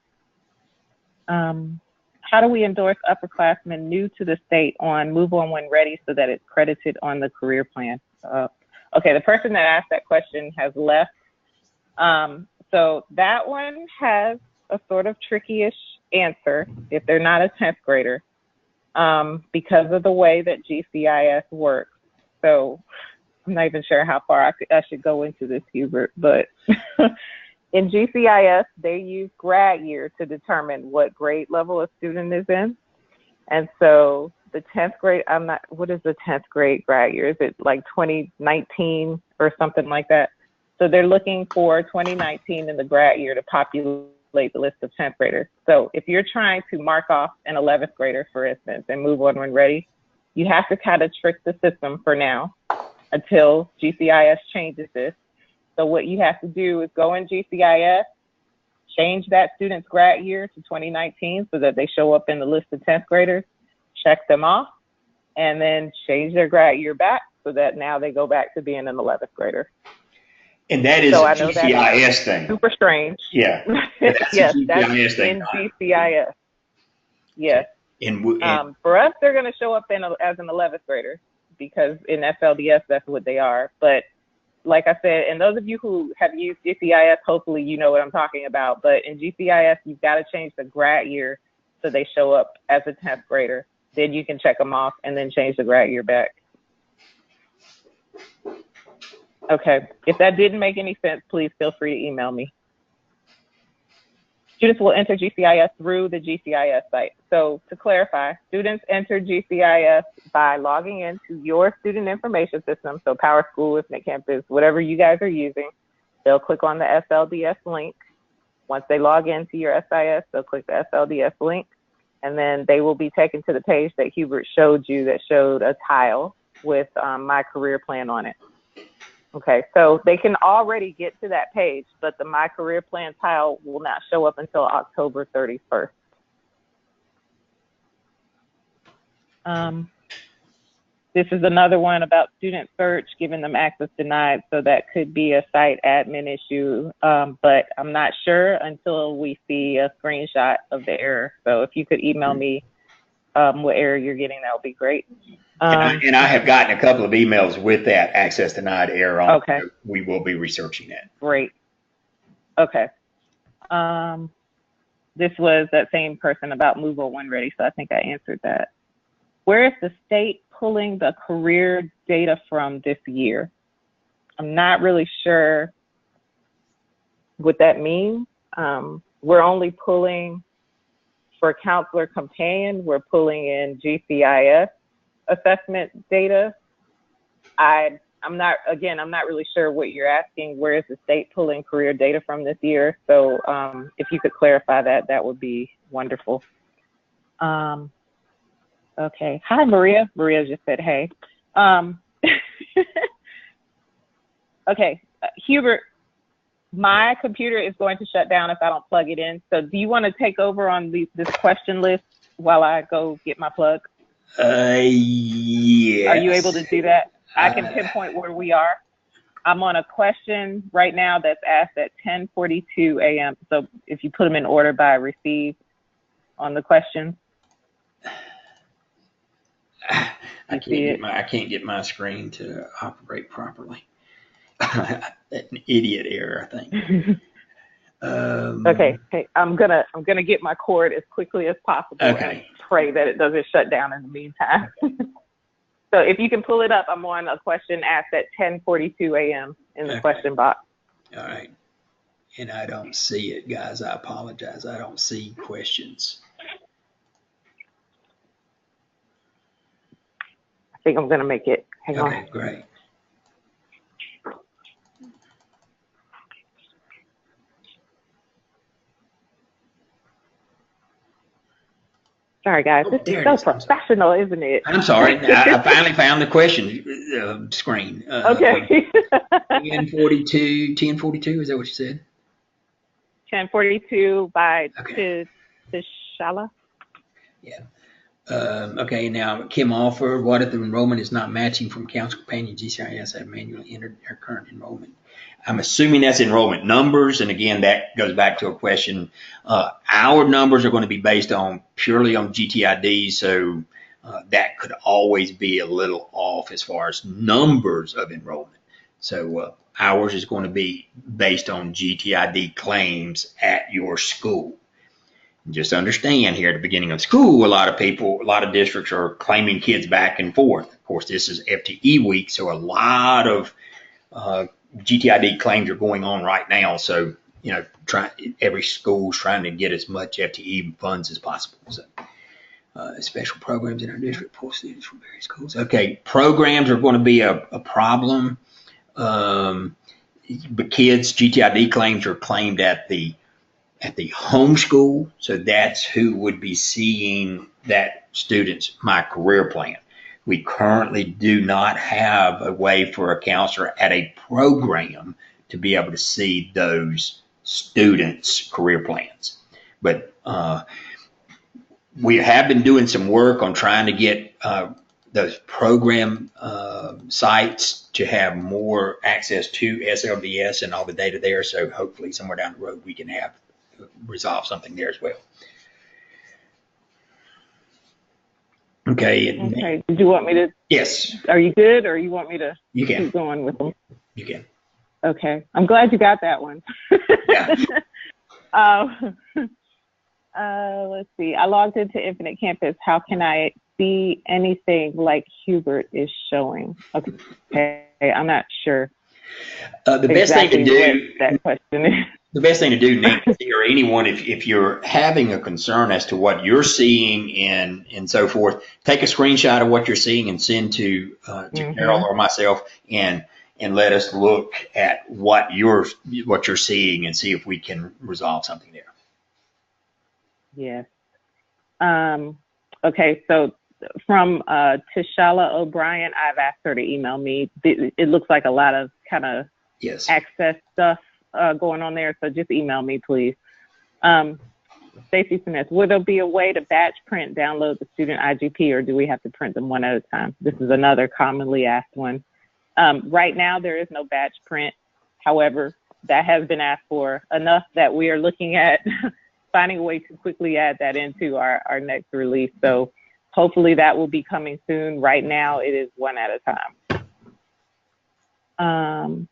How do we endorse upperclassmen new to the state on Move On When Ready so that it's credited on the career plan? Okay, the person that asked that question has left. So that one has a sort of tricky-ish answer if they're not a 10th grader because of the way that GCIS works. So I'm not even sure how far I should go into this, Hubert, but in GCIS, they use grad year to determine what grade level a student is in. And so the 10th grade, what is the 10th grade grad year? Is it like 2019 or something like that? So they're looking for 2019 in the grad year to populate the list of 10th graders. So if you're trying to mark off an 11th grader, for instance, and move on when ready, you have to kind of trick the system for now until GCIS changes this. So what you have to do is go in GCIS, change that student's grad year to 2019 so that they show up in the list of 10th graders, check them off, and then change their grad year back so that now they go back to being an 11th grader. And that is So a I know GCIS thing. Super strange. Yeah. Yes, that's in GCIS. Yes. For us, they're going to show up as an 11th grader because in FLDS, that's what they are. But like I said, and those of you who have used GCIS, hopefully you know what I'm talking about. But in GCIS, you've got to change the grad year so they show up as a 10th grader. Then you can check them off and then change the grad year back. Okay, if that didn't make any sense, please feel free to email me. Students will enter GCIS through the GCIS site. So to clarify, students enter GCIS by logging into your student information system, so PowerSchool, Ethnic Campus, whatever you guys are using. They'll click on the SLDS link. Once they log into your SIS, they'll click the SLDS link, and then they will be taken to the page that Hubert showed you that showed a tile with My Career Plan on it. Okay, so they can already get to that page, but the My Career Plan tile will not show up until October 31st. This is another one about student search, giving them access denied, so that could be a site admin issue, but I'm not sure until we see a screenshot of the error. So if you could email me what error you're getting, that would be great. And I have gotten a couple of emails with that access denied error on. Okay. So we will be researching that. Great. Okay. This was that same person about Move On When Ready, so I think I answered that. Where is the state pulling the career data from this year? I'm not really sure what that means. We're only pulling for Counselor Companion, we're pulling in GCIS assessment data. I'm not really sure what you're asking. Where is the state pulling career data from this year? So if you could clarify that, that would be wonderful. Okay. Hi, Maria. Maria just said, hey. Okay. Hubert, my computer is going to shut down if I don't plug it in. So do you want to take over on this question list while I go get my plug? Yes. Are you able to do that? I can pinpoint where we are. I'm on a question right now that's asked at 10:42 a.m. So if you put them in order by received on the question. I can't get my screen to operate properly. An idiot error, I think. Okay, I'm gonna get my cord as quickly as possible and pray that it doesn't shut down in the meantime. So if you can pull it up, I'm on a question asked at 10:42 a.m. in the question box. All right, and I don't see it, guys. I apologize. I don't see questions. I think I'm gonna make it. Hang on. Okay, great. Sorry, guys. This is so professional, isn't it? I'm sorry. I finally found the question screen. Okay. 10:42, is that what you said? 10:42 by Tishala. Yeah. Okay, now Kim offered, what if the enrollment is not matching from Counselor Companion GCIS have manually entered their current enrollment? I'm assuming that's enrollment numbers, and again, that goes back to a question. Our numbers are going to be based on purely on GTID, so that could always be a little off as far as numbers of enrollment. So ours is going to be based on GTID claims at your school. Just understand here at the beginning of school, a lot of districts are claiming kids back and forth. Of course, this is FTE week, so a lot of GTID claims are going on right now. So, every school's trying to get as much FTE funds as possible. So, special programs in our district pull students from various schools. Okay, programs are going to be a problem. But kids' GTID claims are claimed at the home school, so that's who would be seeing that student's My Career Plan. We currently do not have a way for a counselor at a program to be able to see those students' career plans. But we have been doing some work on trying to get those program sites to have more access to SLDS and all the data there. So hopefully somewhere down the road we can resolve something there as well. Okay. Okay. Did you want me to? Yes. Are you good, or you want me to You can. keep going with them? You can. Okay. I'm glad you got that one. Yeah. Let's see. I logged into Infinite Campus. How can I see anything like Hubert is showing? Okay. I'm not sure. The best thing to do. What that question is. The best thing to do, Nancy, or anyone, if you're having a concern as to what you're seeing and so forth, take a screenshot of what you're seeing and send to Carol or myself, and let us look at what you're seeing and see if we can resolve something there. Yes. Okay. So from Tishala O'Brien, I've asked her to email me. It looks like a lot of kind of access stuff going on there, so just email me, please. Stacy Smith, would there be a way to batch print, download the student IGP, or do we have to print them one at a time? This is another commonly asked one. Right now, there is no batch print. However, that has been asked for enough that we are looking at finding a way to quickly add that into our next release. So hopefully that will be coming soon. Right now, it is one at a time.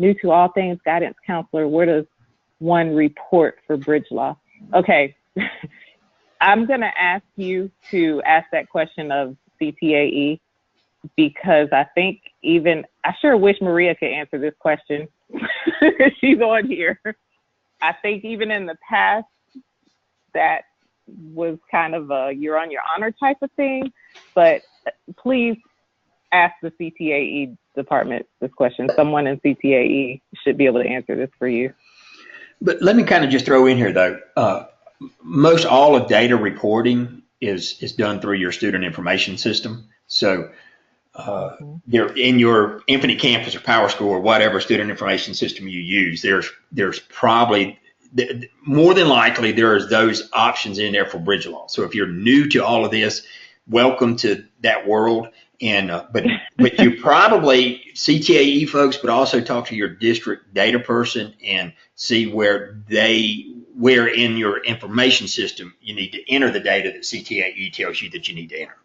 New to all things guidance counselor, where does one report for bridge law? Okay, I'm gonna ask you to ask that question of CTAE, because I think I sure wish Maria could answer this question. She's on here. I think even in the past, that was kind of a you're on your honor type of thing, but please ask the CTAE department this question. Someone in CTAE should be able to answer this for you. But let me kind of just throw in here, though. Most all of data reporting is done through your student information system. So there in your Infinite Campus or PowerSchool or whatever student information system you use, there's probably more than likely there's those options in there for bridge law. So if you're new to all of this, welcome to that world. And but you probably CTAE folks, but also talk to your district data person and see where in your information system you need to enter the data that CTAE tells you that you need to enter.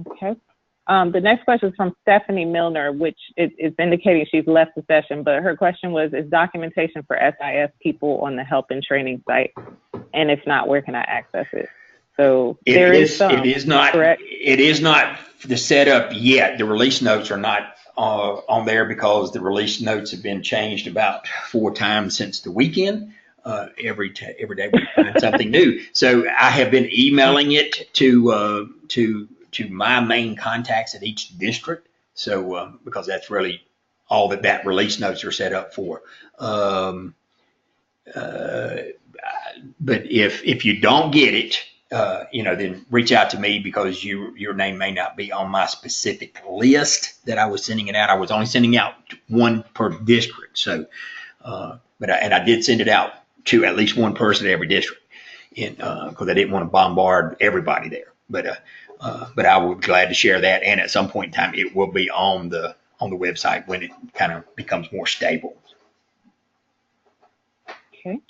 Okay. The next question is from Stephanie Milner, which is indicating she's left the session, but her question was, is documentation for SIS people on the help and training site? And if not, where can I access it? So it is not correct. It is not the setup yet. The release notes are not on there because the release notes have been changed about 4 times since the weekend. Every day we find something new. So I have been emailing it to my main contacts at each district. So because that's really all that release notes are set up for. But if you don't get it, then reach out to me, because your name may not be on my specific list that I was sending it out. I was only sending out 1 per district. So, but I did send it out to at least 1 person at every district, because I didn't want to bombard everybody there. But I would be glad to share that. And at some point in time, it will be on the website when it kind of becomes more stable. Okay.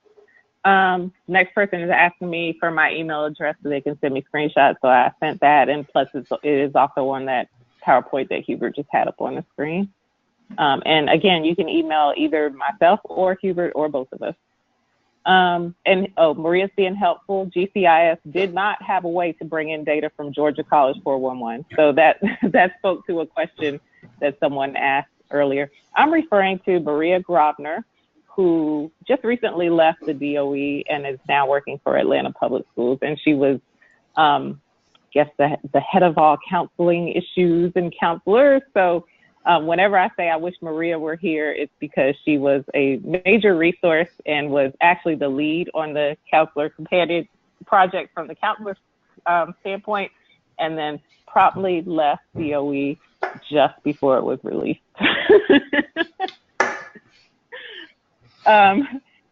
Next person is asking me for my email address so they can send me screenshots. So I sent that, and plus it is also on that PowerPoint that Hubert just had up on the screen. And again, you can email either myself or Hubert or both of us. And Maria's being helpful. GCIS did not have a way to bring in data from Georgia College 411. So that spoke to a question that someone asked earlier. I'm referring to Maria Grobner, who just recently left the DOE and is now working for Atlanta Public Schools. And she was, guess the head of all counseling issues and counselors. So whenever I say I wish Maria were here, it's because she was a major resource and was actually the lead on the Counselor Companion project from the counselor standpoint, and then promptly left DOE just before it was released.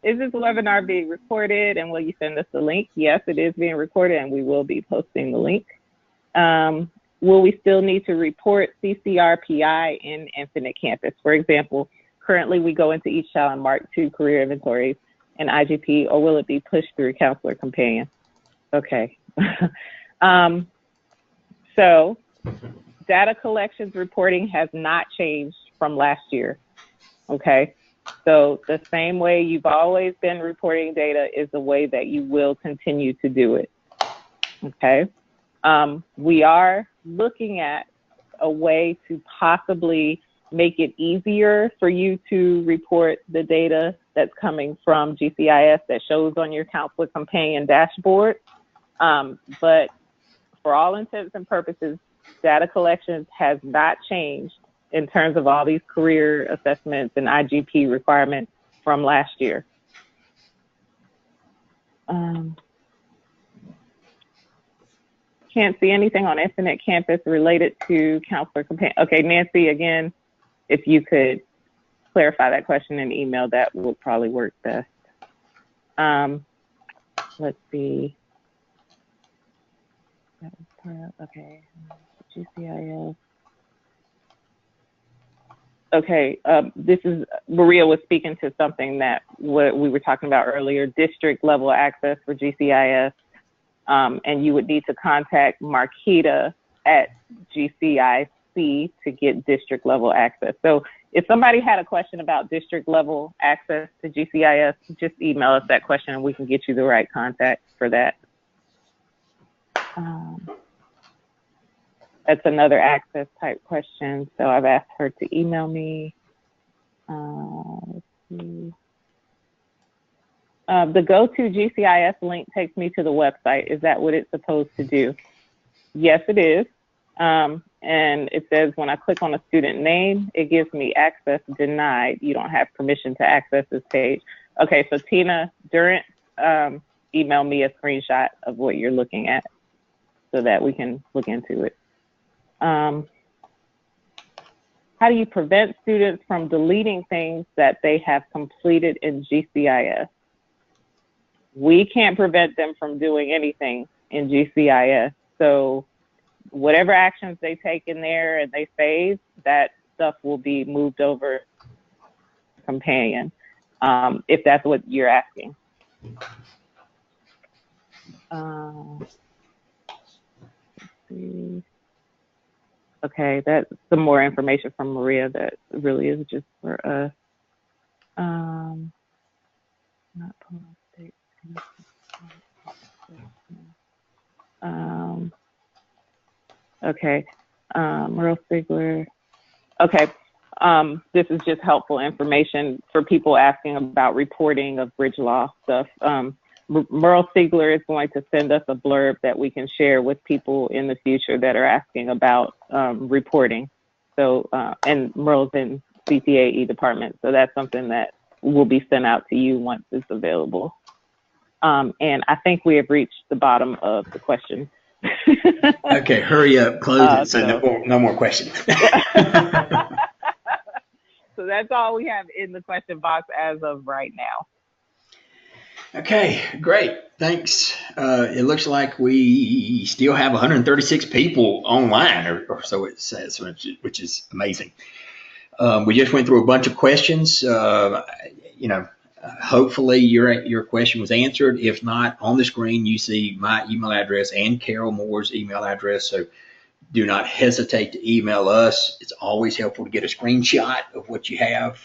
Is this webinar being recorded, and will you send us the link? Yes, it is being recorded, and we will be posting the link. Will we still need to report CCRPI in Infinite Campus? For example, currently we go into each child and mark 2 career inventories and IGP, or will it be pushed through Counselor Companion? Okay. So data collections reporting has not changed from last year, okay? So the same way you've always been reporting data is the way that you will continue to do it, okay? We are looking at a way to possibly make it easier for you to report the data that's coming from GCIS that shows on your Counselor Companion dashboard. But for all intents and purposes, data collections has not changed in terms of all these career assessments and IGP requirements from last year. Can't see anything on Infinite Campus related to Counselor Companion. Okay, Nancy, again, if you could clarify that question in email, that would probably work best. Let's see. Okay, GCIS. Okay, this is, Maria was speaking to something that what we were talking about earlier, district level access for GCIS. And you would need to contact Marquita at GCIC to get district level access. So if somebody had a question about district level access to GCIS, just email us that question and we can get you the right contact for that. That's another access type question. So I've asked her to email me. Let's see. The go to GCIS link takes me to the website. Is that what it's supposed to do? Yes, it is. And it says when I click on a student name, it gives me access denied. You don't have permission to access this page. Okay, so Tina Durant, email me a screenshot of what you're looking at so that we can look into it. How do you prevent students from deleting things that they have completed in GCIS? We can't prevent them from doing anything in GCIS. So whatever actions they take in there and they save, that stuff will be moved over to Companion, if that's what you're asking. Let's see. Okay, that's some more information from Maria that really is just for us. Not State. Okay, Merle Stigler. Okay, this is just helpful information for people asking about reporting of bridge law stuff. Merle Stigler is going to send us a blurb that we can share with people in the future that are asking about reporting. So, and Merle's in CTAE department, so that's something that will be sent out to you once it's available. And I think we have reached the bottom of the question. Okay, hurry up, close it, so no more questions. So that's all we have in the question box as of right now. Okay, great, thanks. It looks like we still have 136 people online, or so it says, which is amazing. We just went through a bunch of questions. Hopefully your question was answered. If not, on the screen you see my email address and Carol Moore's email address. So do not hesitate to email us. It's always helpful to get a screenshot of what you have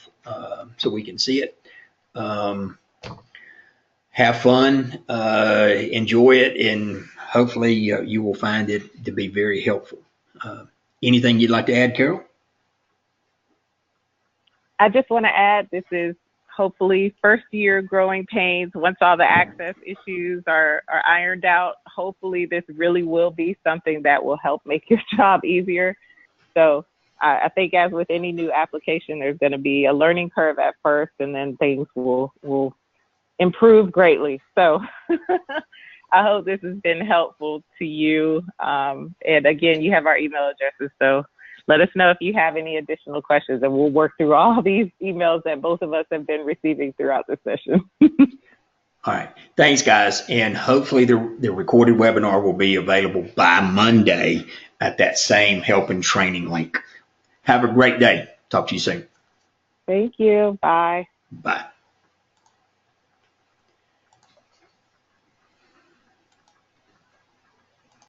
so we can see it. have fun, enjoy it, and hopefully you will find it to be very helpful. Anything you'd like to add, Carol? I just want to add, this is hopefully first year growing pains. Once all the access issues are ironed out, hopefully this really will be something that will help make your job easier. So I think as with any new application, there's going to be a learning curve at first, and then things will improve greatly. So I hope this has been helpful to you. And again, you have our email addresses, so let us know if you have any additional questions, and we'll work through all these emails that both of us have been receiving throughout the session. All right. Thanks, guys. And hopefully the recorded webinar will be available by Monday at that same help and training link. Have a great day. Talk to you soon. Thank you. Bye. Bye.